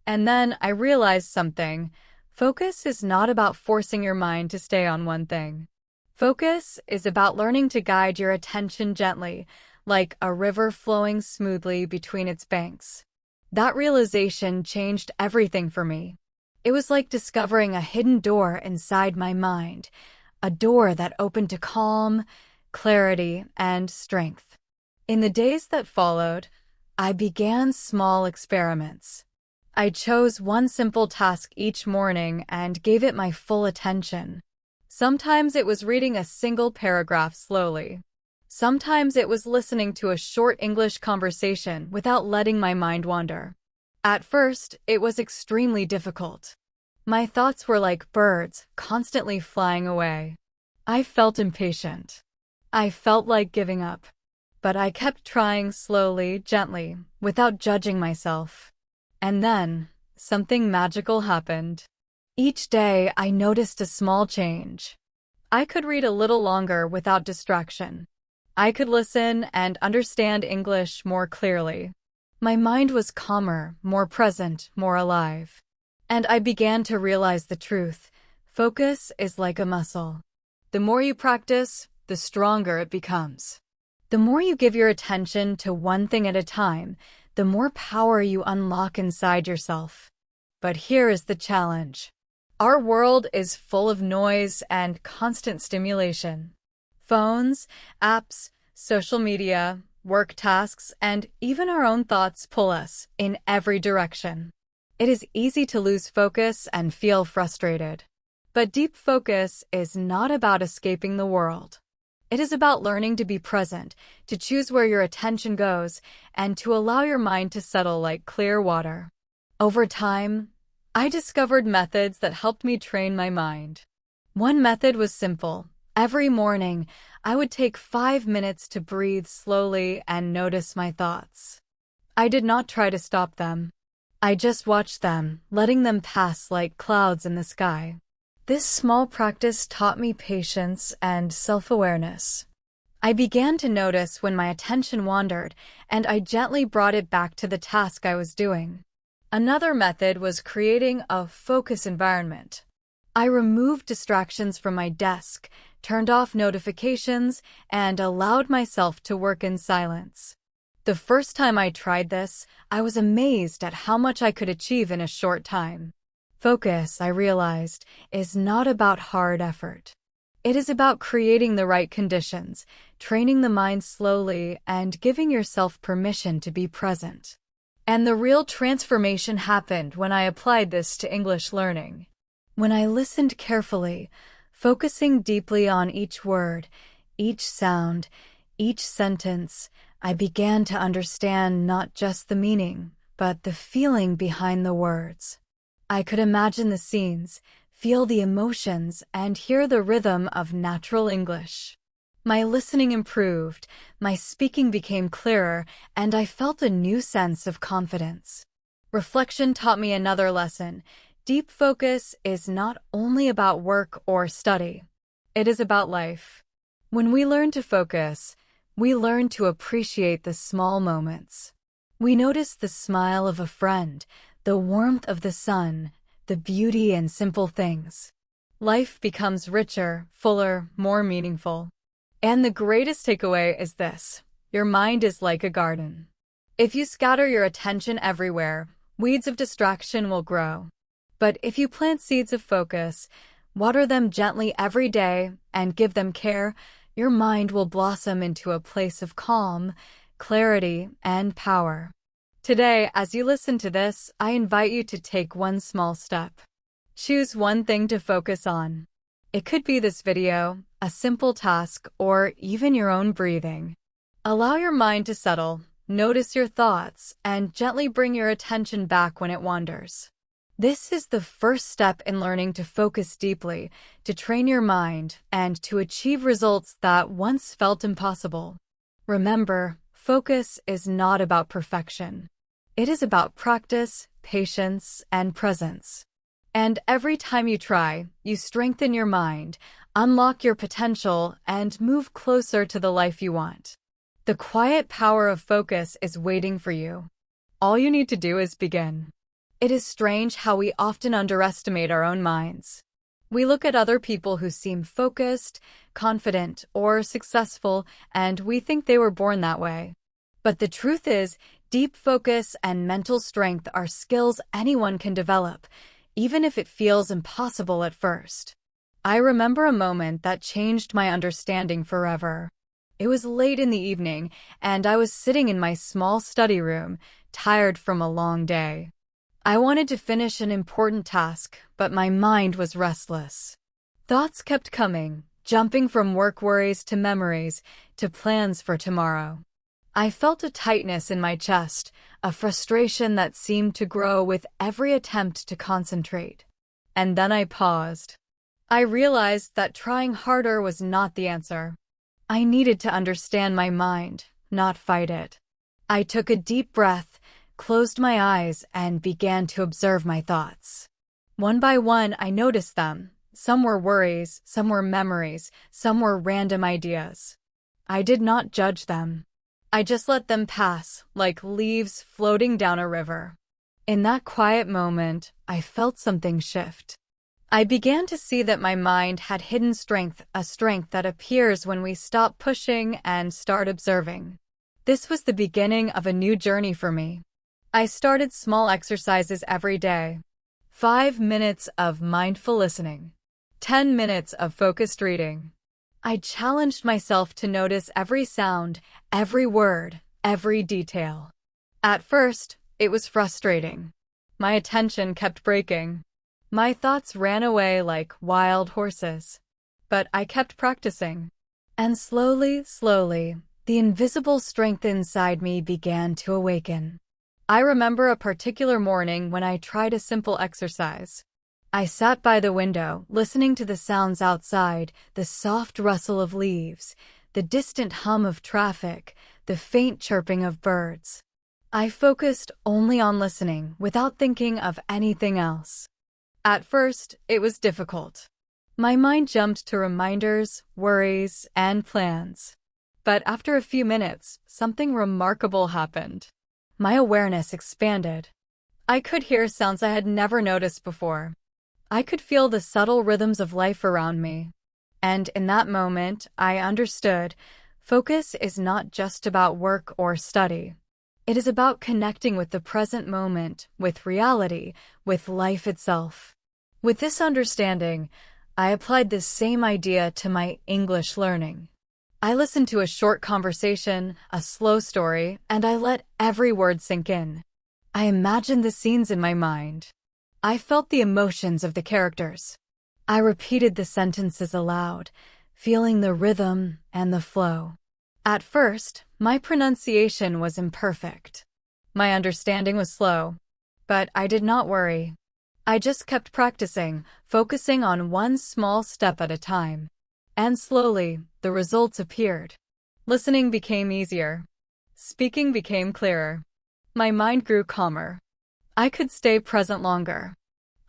And then I realized something. Focus is not about forcing your mind to stay on one thing. Focus is about learning to guide your attention gently, like a river flowing smoothly between its banks. That realization changed everything for me. It was like discovering a hidden door inside my mind, a door that opened to calm, clarity, and strength. In the days that followed, I began small experiments. I chose one simple task each morning and gave it my full attention. Sometimes it was reading a single paragraph slowly. Sometimes it was listening to a short English conversation without letting my mind wander. At first, it was extremely difficult. My thoughts were like birds, constantly flying away. I felt impatient. I felt like giving up. But I kept trying slowly, gently, without judging myself. And then, something magical happened. Each day, I noticed a small change. I could read a little longer without distraction. I could listen and understand English more clearly. My mind was calmer, more present, more alive. And I began to realize the truth. Focus is like a muscle. The more you practice, the stronger it becomes. The more you give your attention to one thing at a time, the more power you unlock inside yourself. But here is the challenge. Our world is full of noise and constant stimulation. Phones, apps, social media, work tasks, and even our own thoughts pull us in every direction. It is easy to lose focus and feel frustrated. But deep focus is not about escaping the world. It is about learning to be present, to choose where your attention goes, and to allow your mind to settle like clear water. Over time, I discovered methods that helped me train my mind. One method was simple. Every morning, I would take 5 minutes to breathe slowly and notice my thoughts. I did not try to stop them. I just watched them, letting them pass like clouds in the sky. This small practice taught me patience and self-awareness. I began to notice when my attention wandered, and I gently brought it back to the task I was doing. Another method was creating a focus environment. I removed distractions from my desk, turned off notifications, and allowed myself to work in silence. The first time I tried this, I was amazed at how much I could achieve in a short time. Focus, I realized, is not about hard effort. It is about creating the right conditions, training the mind slowly, and giving yourself permission to be present. And the real transformation happened when I applied this to English learning. When I listened carefully, focusing deeply on each word, each sound, each sentence, I began to understand not just the meaning, but the feeling behind the words. I could imagine the scenes, feel the emotions, and hear the rhythm of natural English. My listening improved, my speaking became clearer, and I felt a new sense of confidence. Reflection taught me another lesson. Deep focus is not only about work or study. It is about life. When we learn to focus, we learn to appreciate the small moments. We notice the smile of a friend, the warmth of the sun, the beauty in simple things. Life becomes richer, fuller, more meaningful. And the greatest takeaway is this: your mind is like a garden. If you scatter your attention everywhere, weeds of distraction will grow. But if you plant seeds of focus, water them gently every day, and give them care, your mind will blossom into a place of calm, clarity, and power. Today, as you listen to this, I invite you to take one small step. Choose one thing to focus on. It could be this video, a simple task, or even your own breathing. Allow your mind to settle, notice your thoughts, and gently bring your attention back when it wanders. This is the first step in learning to focus deeply, to train your mind, and to achieve results that once felt impossible. Remember, focus is not about perfection. It is about practice, patience, and presence. And every time you try, you strengthen your mind, unlock your potential, and move closer to the life you want. The quiet power of focus is waiting for you. All you need to do is begin. It is strange how we often underestimate our own minds. We look at other people who seem focused, confident, or successful, and we think they were born that way. But the truth is, deep focus and mental strength are skills anyone can develop, even if it feels impossible at first. I remember a moment that changed my understanding forever. It was late in the evening, and I was sitting in my small study room, tired from a long day. I wanted to finish an important task, but my mind was restless. Thoughts kept coming, jumping from work worries to memories, to plans for tomorrow. I felt a tightness in my chest, a frustration that seemed to grow with every attempt to concentrate. And then I paused. I realized that trying harder was not the answer. I needed to understand my mind, not fight it. I took a deep breath, closed my eyes, and began to observe my thoughts. One by one, I noticed them. Some were worries, some were memories, some were random ideas. I did not judge them. I just let them pass, like leaves floating down a river. In that quiet moment, I felt something shift. I began to see that my mind had hidden strength, a strength that appears when we stop pushing and start observing. This was the beginning of a new journey for me. I started small exercises every day. 5 minutes of mindful listening. 10 minutes of focused reading. I challenged myself to notice every sound, every word, every detail. At first, it was frustrating. My attention kept breaking. My thoughts ran away like wild horses. But I kept practicing. And slowly, the invisible strength inside me began to awaken. I remember a particular morning when I tried a simple exercise. I sat by the window, listening to the sounds outside, the soft rustle of leaves, the distant hum of traffic, the faint chirping of birds. I focused only on listening, without thinking of anything else. At first, it was difficult. My mind jumped to reminders, worries, and plans. But after a few minutes, something remarkable happened. My awareness expanded. I could hear sounds I had never noticed before. I could feel the subtle rhythms of life around me. And in that moment, I understood, focus is not just about work or study. It is about connecting with the present moment, with reality, with life itself. With this understanding, I applied this same idea to my English learning. I listened to a short conversation, a slow story, and I let every word sink in. I imagined the scenes in my mind. I felt the emotions of the characters. I repeated the sentences aloud, feeling the rhythm and the flow. At first, my pronunciation was imperfect. My understanding was slow. But I did not worry. I just kept practicing, focusing on one small step at a time. And slowly, the results appeared. Listening became easier. Speaking became clearer. My mind grew calmer. I could stay present longer.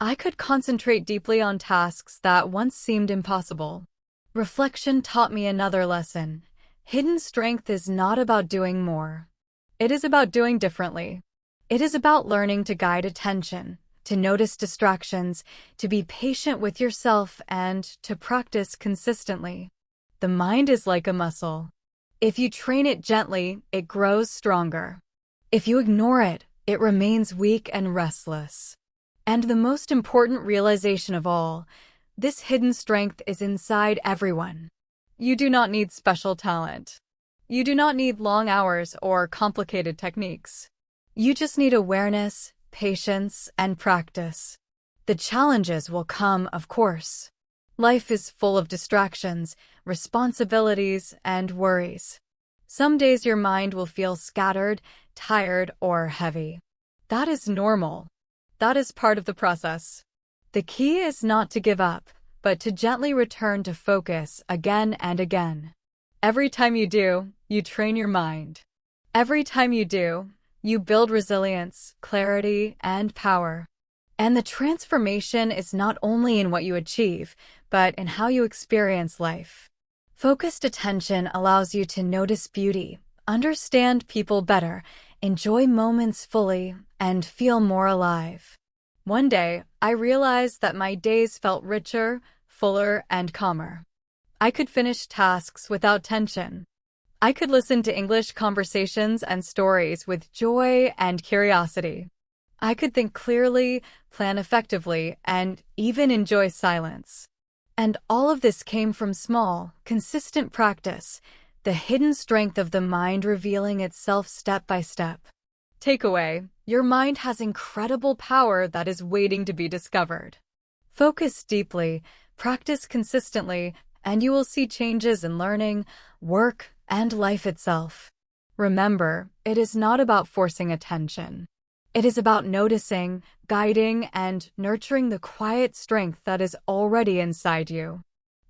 I could concentrate deeply on tasks that once seemed impossible. Reflection taught me another lesson. Hidden strength is not about doing more. It is about doing differently. It is about learning to guide attention, to notice distractions, to be patient with yourself, and to practice consistently. The mind is like a muscle. If you train it gently, it grows stronger. If you ignore it, it remains weak and restless. And the most important realization of all, this hidden strength is inside everyone. You do not need special talent. You do not need long hours or complicated techniques. You just need awareness, patience, and practice. The challenges will come, of course. Life is full of distractions, responsibilities, and worries. Some days your mind will feel scattered, tired, or heavy. That is normal. That is part of the process. The key is not to give up, but to gently return to focus again and again. Every time you do, you train your mind. Every time you do, you build resilience, clarity, and power. And the transformation is not only in what you achieve, but in how you experience life. Focused attention allows you to notice beauty, understand people better, enjoy moments fully, and feel more alive. One day, I realized that my days felt richer, fuller, and calmer. I could finish tasks without tension. I could listen to English conversations and stories with joy and curiosity. I could think clearly, plan effectively, and even enjoy silence. And all of this came from small, consistent practice, the hidden strength of the mind revealing itself step by step. Takeaway: your mind has incredible power that is waiting to be discovered. Focus deeply, practice consistently, and you will see changes in learning, work, and life itself. Remember, it is not about forcing attention. It is about noticing, guiding, and nurturing the quiet strength that is already inside you.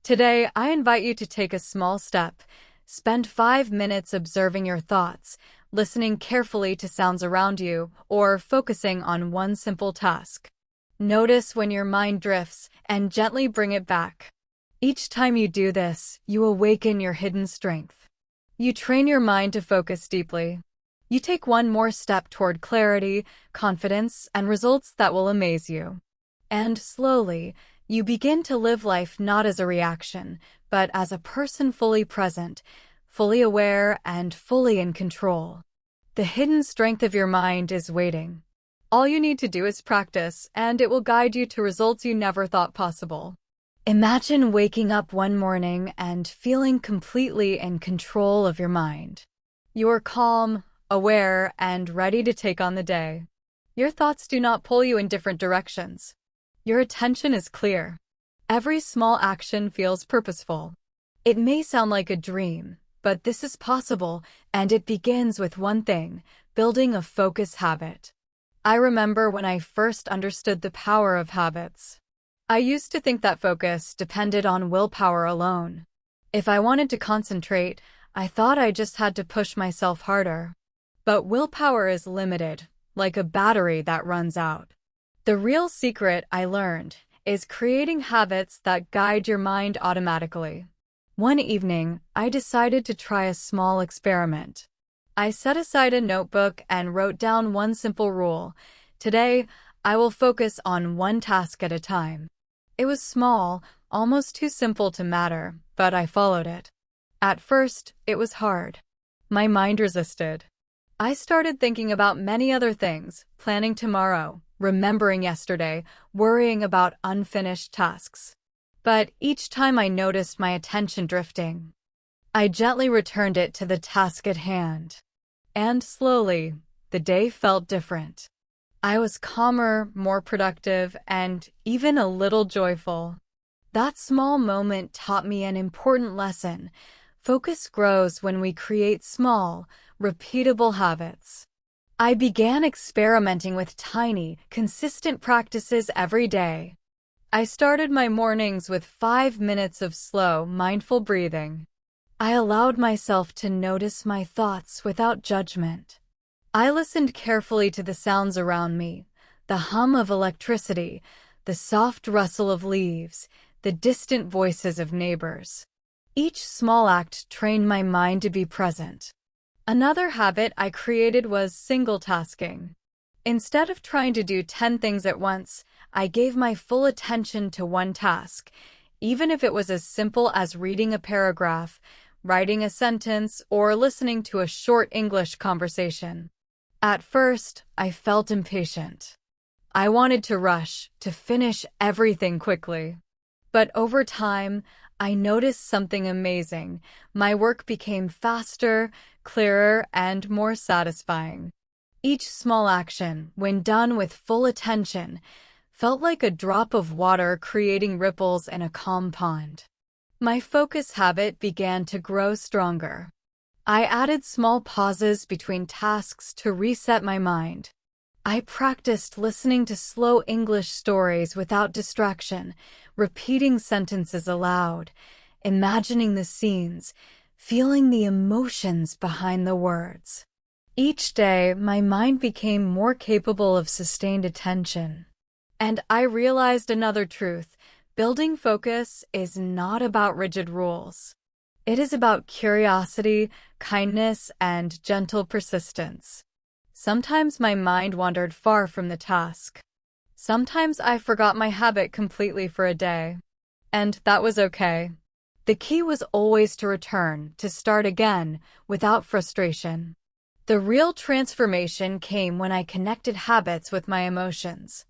Today, I invite you to take a small step. Spend 5 minutes observing your thoughts, listening carefully to sounds around you, or focusing on one simple task. Notice when your mind drifts and gently bring it back. Each time you do this, you awaken your hidden strength. You train your mind to focus deeply. You take one more step toward clarity, confidence, and results that will amaze you. And slowly, you begin to live life not as a reaction, but as a person fully present, fully aware, and fully in control. The hidden strength of your mind is waiting. All you need to do is practice, and it will guide you to results you never thought possible. Imagine waking up one morning and feeling completely in control of your mind. You're calm, aware, and ready to take on the day. Your thoughts do not pull you in different directions. Your attention is clear. Every small action feels purposeful. It may sound like a dream, but this is possible, and it begins with one thing: building a focus habit. I remember when I first understood the power of habits. I used to think that focus depended on willpower alone. If I wanted to concentrate, I thought I just had to push myself harder. But willpower is limited, like a battery that runs out. The real secret, I learned, is creating habits that guide your mind automatically. One evening, I decided to try a small experiment. I set aside a notebook and wrote down one simple rule: today, I will focus on one task at a time. It was small, almost too simple to matter, but I followed it. At first, it was hard. My mind resisted. I started thinking about many other things, planning tomorrow, remembering yesterday, worrying about unfinished tasks. But each time I noticed my attention drifting, I gently returned it to the task at hand. And slowly, the day felt different. I was calmer, more productive, and even a little joyful. That small moment taught me an important lesson. Focus grows when we create small, repeatable habits. I began experimenting with tiny, consistent practices every day. I started my mornings with 5 minutes of slow, mindful breathing. I allowed myself to notice my thoughts without judgment. I listened carefully to the sounds around me, the hum of electricity, the soft rustle of leaves, the distant voices of neighbors. Each small act trained my mind to be present. Another habit I created was single tasking. Instead of trying to do 10 things at once, I gave my full attention to one task, even if it was as simple as reading a paragraph, writing a sentence, or listening to a short English conversation. At first, I felt impatient. I wanted to rush, to finish everything quickly. But over time, I noticed something amazing. My work became faster, clearer, and more satisfying. Each small action, when done with full attention, felt like a drop of water creating ripples in a calm pond. My focus habit began to grow stronger. I added small pauses between tasks to reset my mind. I practiced listening to slow English stories without distraction, repeating sentences aloud, imagining the scenes, feeling the emotions behind the words. Each day, my mind became more capable of sustained attention. And I realized another truth: building focus is not about rigid rules. It is about curiosity, kindness, and gentle persistence. Sometimes my mind wandered far from the task. Sometimes I forgot my habit completely for a day. And that was okay. The key was always to return, to start again, without frustration. The real transformation came when I connected habits with my emotions.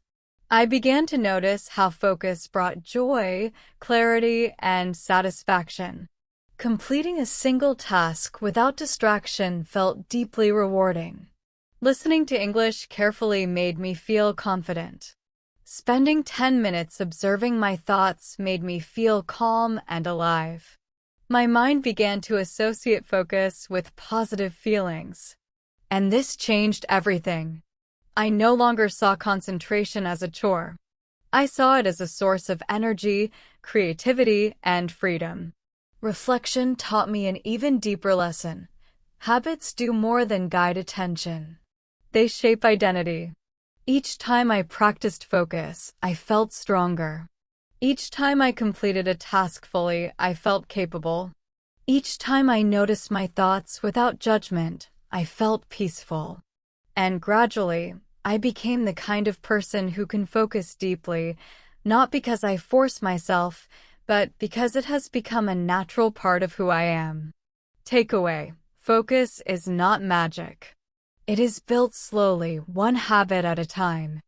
I began to notice how focus brought joy, clarity, and satisfaction. Completing a single task without distraction felt deeply rewarding. Listening to English carefully made me feel confident. Spending 10 minutes observing my thoughts made me feel calm and alive. My mind began to associate focus with positive feelings. And this changed everything. I no longer saw concentration as a chore. I saw it as a source of energy, creativity, and freedom. Reflection taught me an even deeper lesson. Habits do more than guide attention. They shape identity. Each time I practiced focus, I felt stronger. Each time I completed a task fully, I felt capable. Each time I noticed my thoughts without judgment, I felt peaceful. And gradually, I became the kind of person who can focus deeply, not because I force myself, but because it has become a natural part of who I am. Takeaway: focus is not magic. It is built slowly, one habit at a time.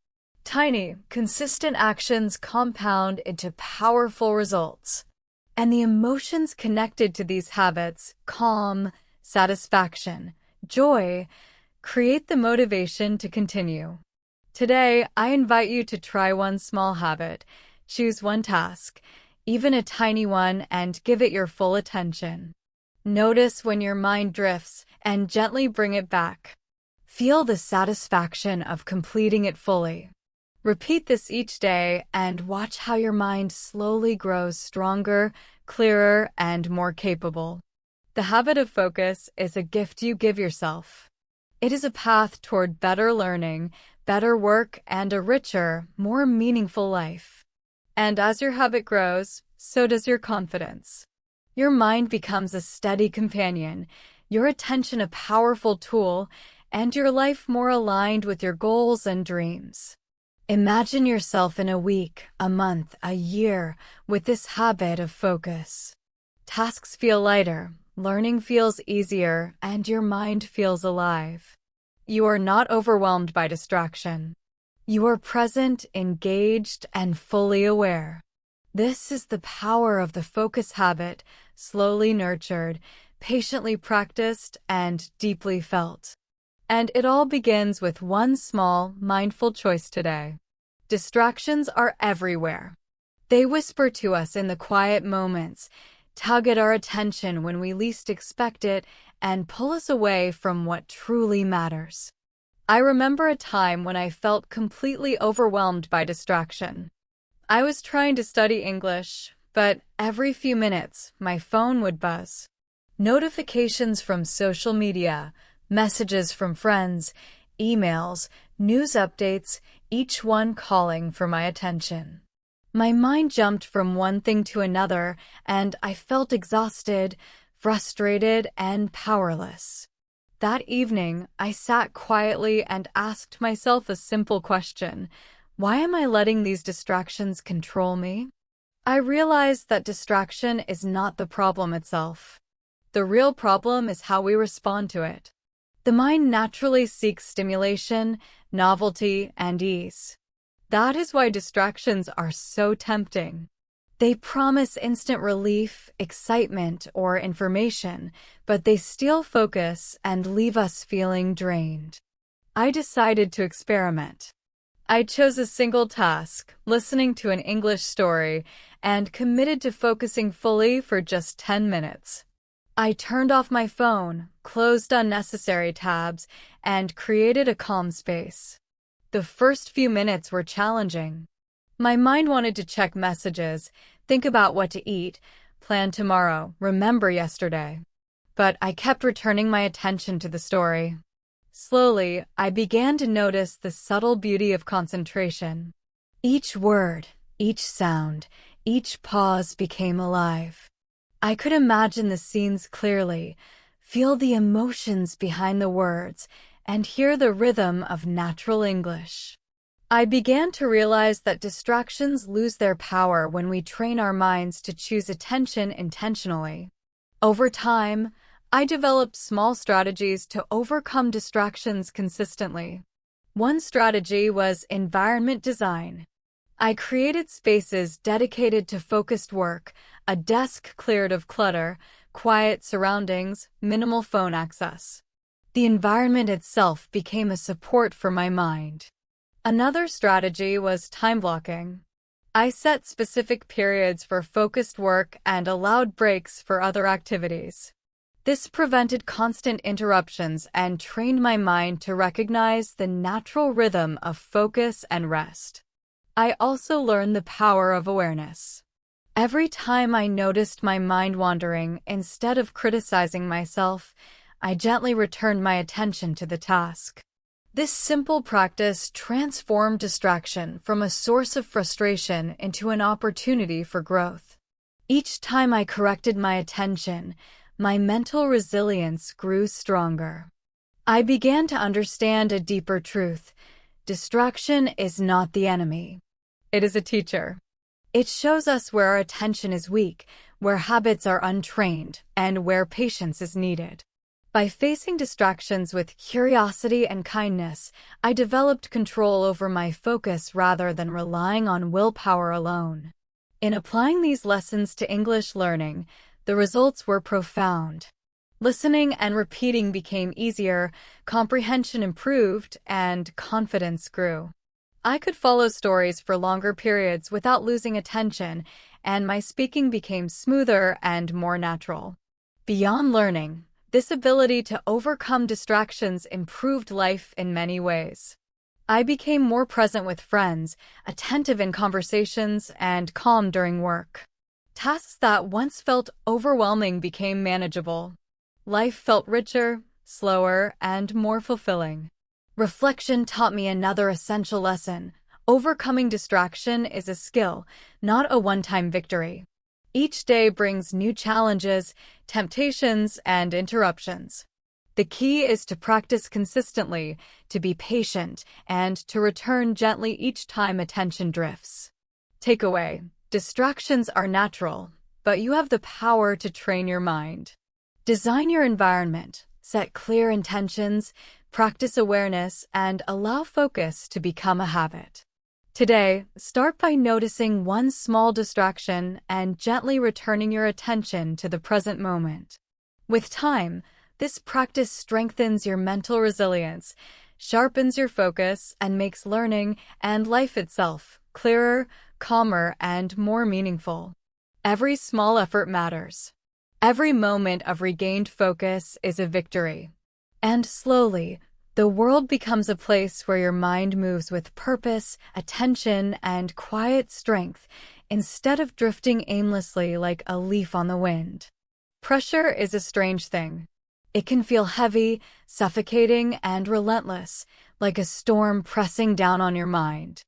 Tiny, consistent actions compound into powerful results. And the emotions connected to these habits, calm, satisfaction, joy, create the motivation to continue. Today, I invite you to try one small habit. Choose one task, even a tiny one, and give it your full attention. Notice when your mind drifts and gently bring it back. Feel the satisfaction of completing it fully. Repeat this each day and watch how your mind slowly grows stronger, clearer, and more capable. The habit of focus is a gift you give yourself. It is a path toward better learning, better work, and a richer, more meaningful life. And as your habit grows, so does your confidence. Your mind becomes a steady companion, your attention a powerful tool, and your life more aligned with your goals and dreams. Imagine yourself in a week, a month, a year, with this habit of focus. Tasks feel lighter, learning feels easier, and your mind feels alive. You are not overwhelmed by distraction. You are present, engaged, and fully aware. This is the power of the focus habit, slowly nurtured, patiently practiced, and deeply felt. And it all begins with one small, mindful choice today. Distractions are everywhere. They whisper to us in the quiet moments, tug at our attention when we least expect it, and pull us away from what truly matters. I remember a time when I felt completely overwhelmed by distraction. I was trying to study English, but every few minutes, my phone would buzz. Notifications from social media, messages from friends, emails, news updates, each one calling for my attention. My mind jumped from one thing to another, and I felt exhausted, frustrated, and powerless. That evening, I sat quietly and asked myself a simple question: why am I letting these distractions control me? I realized that distraction is not the problem itself. The real problem is how we respond to it. The mind naturally seeks stimulation, novelty, and ease. That is why distractions are so tempting. They promise instant relief, excitement, or information, but they steal focus and leave us feeling drained. I decided to experiment. I chose a single task, listening to an English story, and committed to focusing fully for just 10 minutes. I turned off my phone, closed unnecessary tabs, and created a calm space. The first few minutes were challenging. My mind wanted to check messages, think about what to eat, plan tomorrow, remember yesterday. But I kept returning my attention to the story. Slowly, I began to notice the subtle beauty of concentration. Each word, each sound, each pause became alive. I could imagine the scenes clearly, feel the emotions behind the words, and hear the rhythm of natural English. I began to realize that distractions lose their power when we train our minds to choose attention intentionally. Over time, I developed small strategies to overcome distractions consistently. One strategy was environment design. I created spaces dedicated to focused work, a desk cleared of clutter, quiet surroundings, minimal phone access. The environment itself became a support for my mind. Another strategy was time blocking. I set specific periods for focused work and allowed breaks for other activities. This prevented constant interruptions and trained my mind to recognize the natural rhythm of focus and rest. I also learned the power of awareness. Every time I noticed my mind wandering, instead of criticizing myself, I gently returned my attention to the task. This simple practice transformed distraction from a source of frustration into an opportunity for growth. Each time I corrected my attention, my mental resilience grew stronger. I began to understand a deeper truth. Distraction is not the enemy. It is a teacher. It shows us where our attention is weak, where habits are untrained, and where patience is needed. By facing distractions with curiosity and kindness, I developed control over my focus rather than relying on willpower alone. In applying these lessons to English learning, the results were profound. Listening and repeating became easier, comprehension improved, and confidence grew. I could follow stories for longer periods without losing attention, and my speaking became smoother and more natural. Beyond learning, this ability to overcome distractions improved life in many ways. I became more present with friends, attentive in conversations, and calm during work. Tasks that once felt overwhelming became manageable. Life felt richer, slower, and more fulfilling. Reflection taught me another essential lesson. Overcoming distraction is a skill, not a one-time victory. Each day brings new challenges, temptations, and interruptions. The key is to practice consistently, to be patient, and to return gently each time attention drifts. Takeaway: distractions are natural, but you have the power to train your mind. Design your environment, set clear intentions, practice awareness, and allow focus to become a habit. Today, start by noticing one small distraction and gently returning your attention to the present moment. With time, this practice strengthens your mental resilience, sharpens your focus, and makes learning and life itself clearer, calmer, and more meaningful. Every small effort matters. Every moment of regained focus is a victory. And slowly, the world becomes a place where your mind moves with purpose, attention, and quiet strength, instead of drifting aimlessly like a leaf on the wind. Pressure is a strange thing. It can feel heavy, suffocating, and relentless, like a storm pressing down on your mind.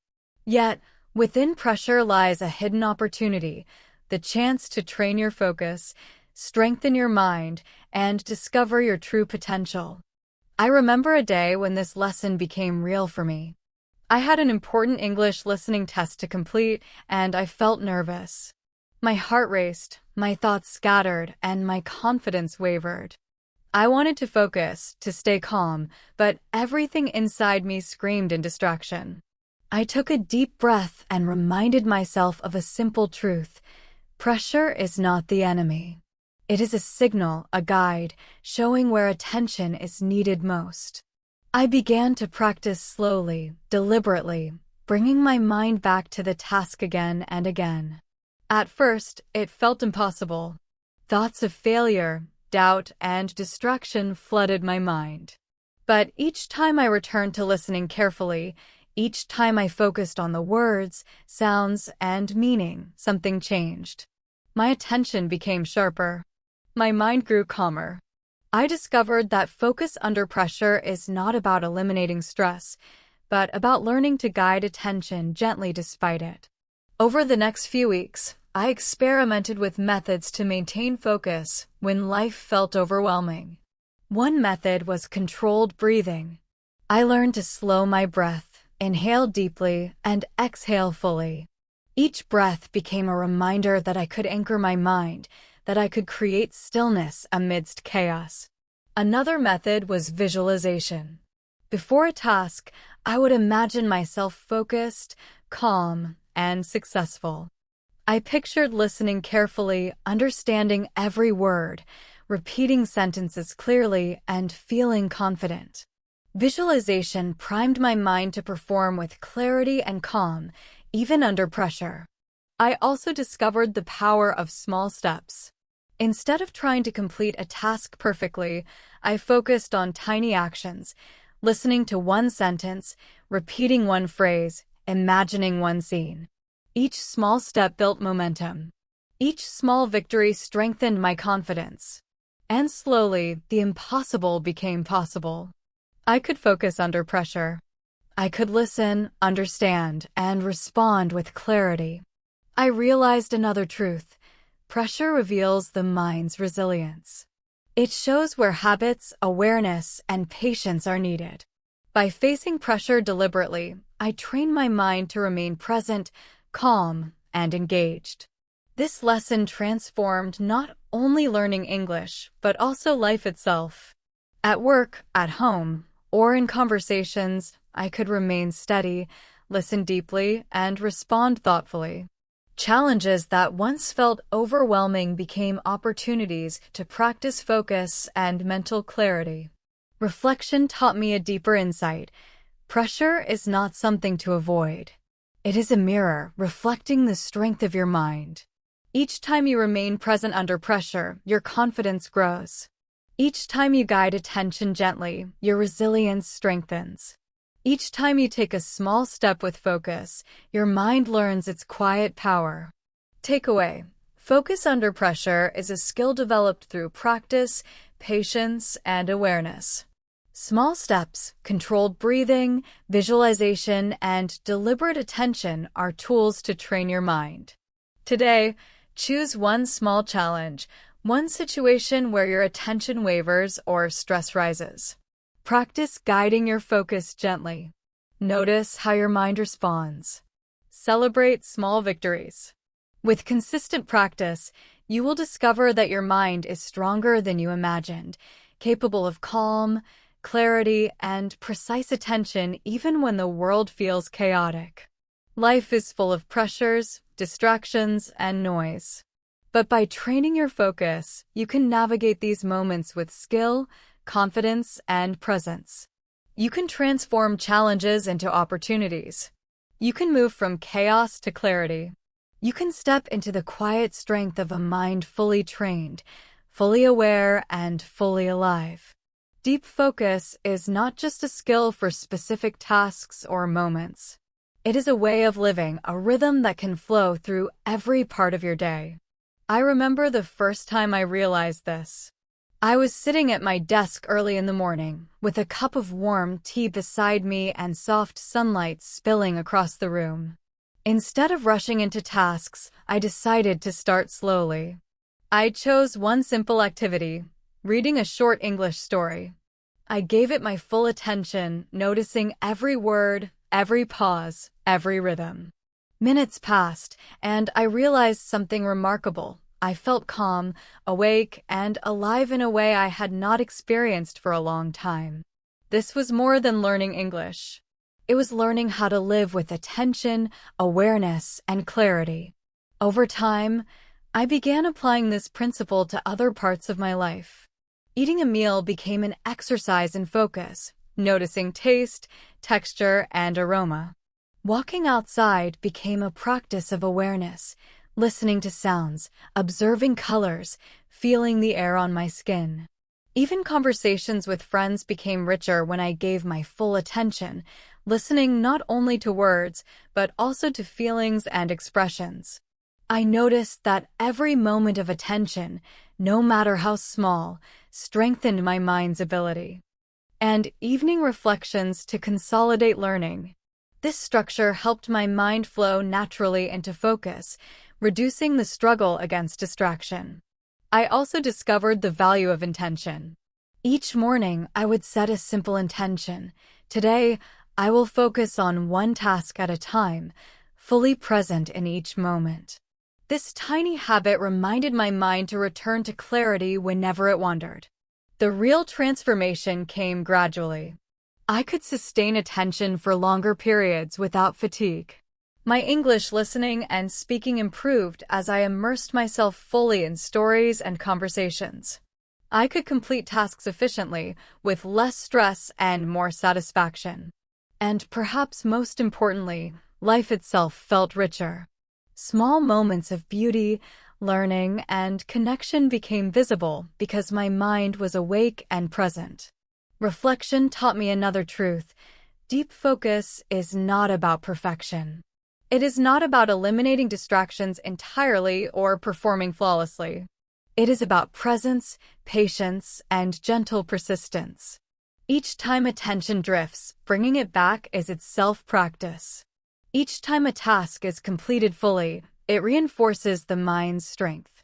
Yet, within pressure lies a hidden opportunity, the chance to train your focus, strengthen your mind, and discover your true potential. I remember a day when this lesson became real for me. I had an important English listening test to complete, and I felt nervous. My heart raced, my thoughts scattered, and my confidence wavered. I wanted to focus, to stay calm, but everything inside me screamed in distraction. I took a deep breath and reminded myself of a simple truth. Pressure is not the enemy. It is a signal, a guide, showing where attention is needed most. I began to practice slowly, deliberately, bringing my mind back to the task again and again. At first, it felt impossible. Thoughts of failure, doubt, and distraction flooded my mind. But each time I returned to listening carefully, each time I focused on the words, sounds, and meaning, something changed. My attention became sharper. My mind grew calmer. I discovered that focus under pressure is not about eliminating stress, but about learning to guide attention gently despite it. Over the next few weeks, I experimented with methods to maintain focus when life felt overwhelming. One method was controlled breathing. I learned to slow my breath, inhale deeply, and exhale fully. Each breath became a reminder that I could anchor my mind, that I could create stillness amidst chaos. Another method was visualization. Before a task, I would imagine myself focused, calm, and successful. I pictured listening carefully, understanding every word, repeating sentences clearly, and feeling confident. Visualization primed my mind to perform with clarity and calm, even under pressure. I also discovered the power of small steps. Instead of trying to complete a task perfectly, I focused on tiny actions, listening to one sentence, repeating one phrase, imagining one scene. Each small step built momentum. Each small victory strengthened my confidence. And slowly, the impossible became possible. I could focus under pressure. I could listen, understand, and respond with clarity. I realized another truth. Pressure reveals the mind's resilience. It shows where habits, awareness, and patience are needed. By facing pressure deliberately, I trained my mind to remain present, calm, and engaged. This lesson transformed not only learning English, but also life itself. At work, at home, or in conversations, I could remain steady, listen deeply, and respond thoughtfully. Challenges that once felt overwhelming became opportunities to practice focus and mental clarity. Reflection taught me a deeper insight. Pressure is not something to avoid. It is a mirror reflecting the strength of your mind. Each time you remain present under pressure, your confidence grows. Each time you guide attention gently, your resilience strengthens. Each time you take a small step with focus, your mind learns its quiet power. Takeaway: focus under pressure is a skill developed through practice, patience, and awareness. Small steps, controlled breathing, visualization, and deliberate attention are tools to train your mind. Today, choose one small challenge, one situation where your attention wavers or stress rises. Practice guiding your focus gently. Notice how your mind responds. Celebrate small victories. With consistent practice, you will discover that your mind is stronger than you imagined, capable of calm, clarity, and precise attention even when the world feels chaotic. Life is full of pressures, distractions, and noise. But by training your focus, you can navigate these moments with skill, confidence, and presence. You can transform challenges into opportunities. You can move from chaos to clarity. You can step into the quiet strength of a mind fully trained, fully aware, and fully alive. Deep focus is not just a skill for specific tasks or moments. It is a way of living, a rhythm that can flow through every part of your day. I remember the first time I realized this. I was sitting at my desk early in the morning, with a cup of warm tea beside me and soft sunlight spilling across the room. Instead of rushing into tasks, I decided to start slowly. I chose one simple activity, reading a short English story. I gave it my full attention, noticing every word, every pause, every rhythm. Minutes passed, and I realized something remarkable. I felt calm, awake, and alive in a way I had not experienced for a long time. This was more than learning English. It was learning how to live with attention, awareness, and clarity. Over time, I began applying this principle to other parts of my life. Eating a meal became an exercise in focus, noticing taste, texture, and aroma. Walking outside became a practice of awareness, listening to sounds, observing colors, feeling the air on my skin. Even conversations with friends became richer when I gave my full attention, listening not only to words, but also to feelings and expressions. I noticed that every moment of attention, no matter how small, strengthened my mind's ability. And evening reflections to consolidate learning. This structure helped my mind flow naturally into focus, reducing the struggle against distraction. I also discovered the value of intention. Each morning, I would set a simple intention. Today, I will focus on one task at a time, fully present in each moment. This tiny habit reminded my mind to return to clarity whenever it wandered. The real transformation came gradually. I could sustain attention for longer periods without fatigue. My English listening and speaking improved as I immersed myself fully in stories and conversations. I could complete tasks efficiently, with less stress and more satisfaction. And perhaps most importantly, life itself felt richer. Small moments of beauty, learning, and connection became visible because my mind was awake and present. Reflection taught me another truth. Deep focus is not about perfection. It is not about eliminating distractions entirely or performing flawlessly. It is about presence, patience, and gentle persistence. Each time attention drifts, bringing it back is itself practice. Each time a task is completed fully, it reinforces the mind's strength.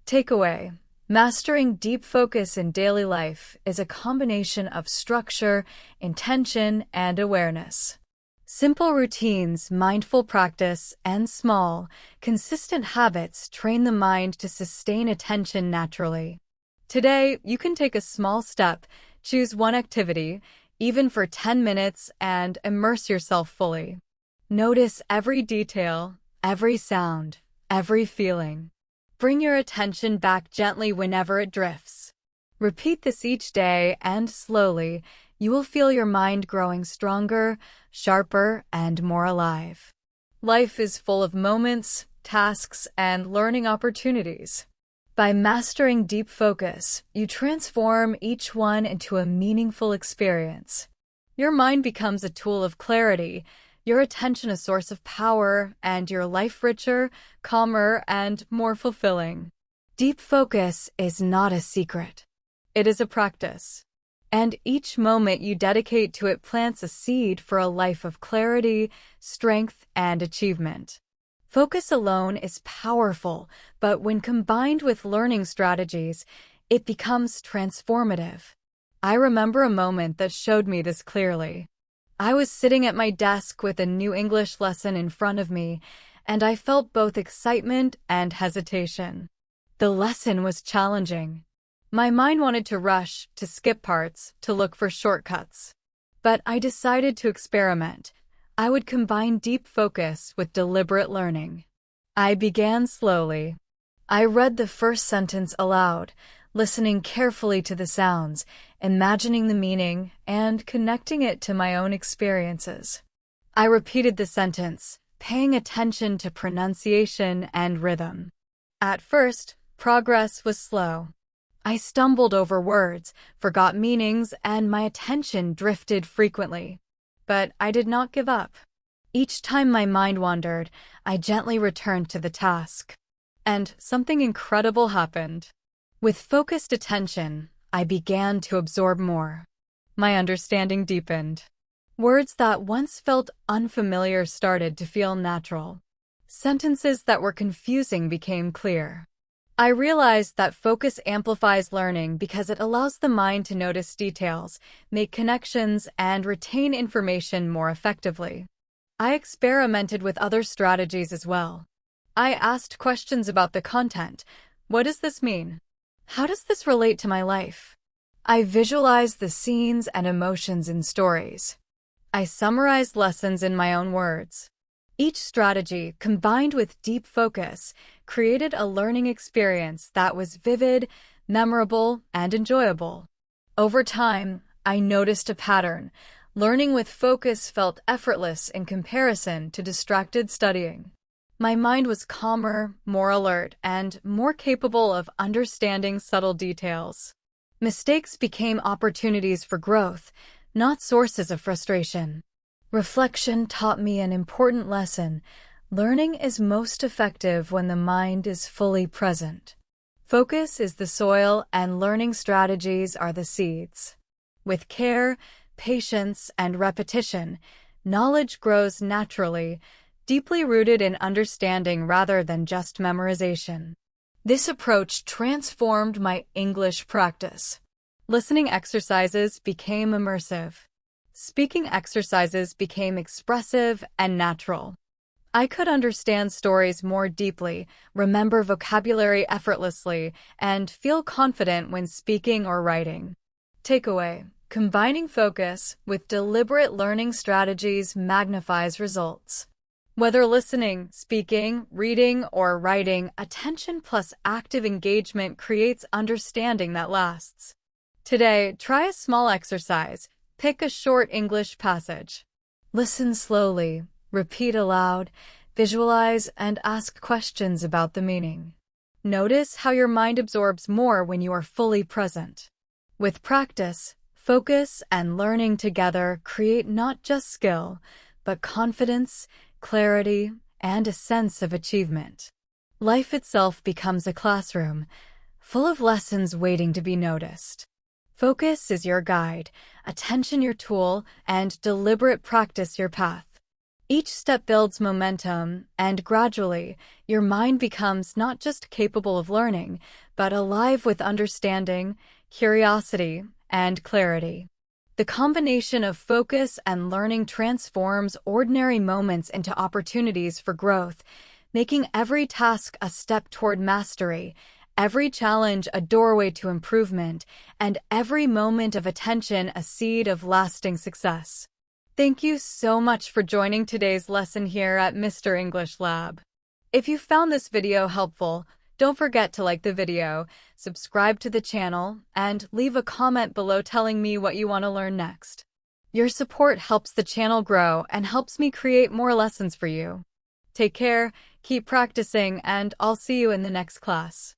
Takeaway: mastering deep focus in daily life is a combination of structure, intention, and awareness. Simple routines, mindful practice, and small, consistent habits train the mind to sustain attention naturally. Today, you can take a small step, choose one activity, even for 10 minutes, and immerse yourself fully. Notice every detail, every sound, every feeling. Bring your attention back gently whenever it drifts. Repeat this each day, and slowly, you will feel your mind growing stronger, sharper, and more alive. Life is full of moments, tasks, and learning opportunities. By mastering deep focus, you transform each one into a meaningful experience. Your mind becomes a tool of clarity, your attention a source of power, and your life richer, calmer, and more fulfilling. Deep focus is not a secret. It is a practice. And each moment you dedicate to it plants a seed for a life of clarity, strength, and achievement. Focus alone is powerful, but when combined with learning strategies, it becomes transformative. I remember a moment that showed me this clearly. I was sitting at my desk with a new English lesson in front of me, and I felt both excitement and hesitation. The lesson was challenging. My mind wanted to rush, to skip parts, to look for shortcuts. But I decided to experiment. I would combine deep focus with deliberate learning. I began slowly. I read the first sentence aloud, listening carefully to the sounds, imagining the meaning, and connecting it to my own experiences. I repeated the sentence, paying attention to pronunciation and rhythm. At first, progress was slow. I stumbled over words, forgot meanings, and my attention drifted frequently. But I did not give up. Each time my mind wandered, I gently returned to the task. And something incredible happened. With focused attention, I began to absorb more. My understanding deepened. Words that once felt unfamiliar started to feel natural. Sentences that were confusing became clear. I realized that focus amplifies learning because it allows the mind to notice details, make connections, and retain information more effectively. I experimented with other strategies as well. I asked questions about the content. What does this mean? How does this relate to my life? I visualized the scenes and emotions in stories. I summarized lessons in my own words. Each strategy, combined with deep focus, created a learning experience that was vivid, memorable, and enjoyable. Over time, I noticed a pattern. Learning with focus felt effortless in comparison to distracted studying. My mind was calmer, more alert, and more capable of understanding subtle details. Mistakes became opportunities for growth, not sources of frustration. Reflection taught me an important lesson. Learning is most effective when the mind is fully present. Focus is the soil, and learning strategies are the seeds. With care, patience, and repetition, knowledge grows naturally, deeply rooted in understanding rather than just memorization. This approach transformed my English practice. Listening exercises became immersive. Speaking exercises became expressive and natural. I could understand stories more deeply, remember vocabulary effortlessly, and feel confident when speaking or writing. Takeaway: combining focus with deliberate learning strategies magnifies results. Whether listening, speaking, reading, or writing, attention plus active engagement creates understanding that lasts. Today, try a small exercise. Pick a short English passage. Listen slowly, repeat aloud, visualize, and ask questions about the meaning. Notice how your mind absorbs more when you are fully present. With practice, focus, and learning together create not just skill, but confidence, clarity, and a sense of achievement. Life itself becomes a classroom, full of lessons waiting to be noticed. Focus is your guide, attention your tool, and deliberate practice your path. Each step builds momentum, and gradually, your mind becomes not just capable of learning, but alive with understanding, curiosity, and clarity. The combination of focus and learning transforms ordinary moments into opportunities for growth, making every task a step toward mastery, every challenge a doorway to improvement, and every moment of attention a seed of lasting success. Thank you so much for joining today's lesson here at Mr. English Lab. If you found this video helpful, don't forget to like the video, subscribe to the channel, and leave a comment below telling me what you want to learn next. Your support helps the channel grow and helps me create more lessons for you. Take care, keep practicing, and I'll see you in the next class.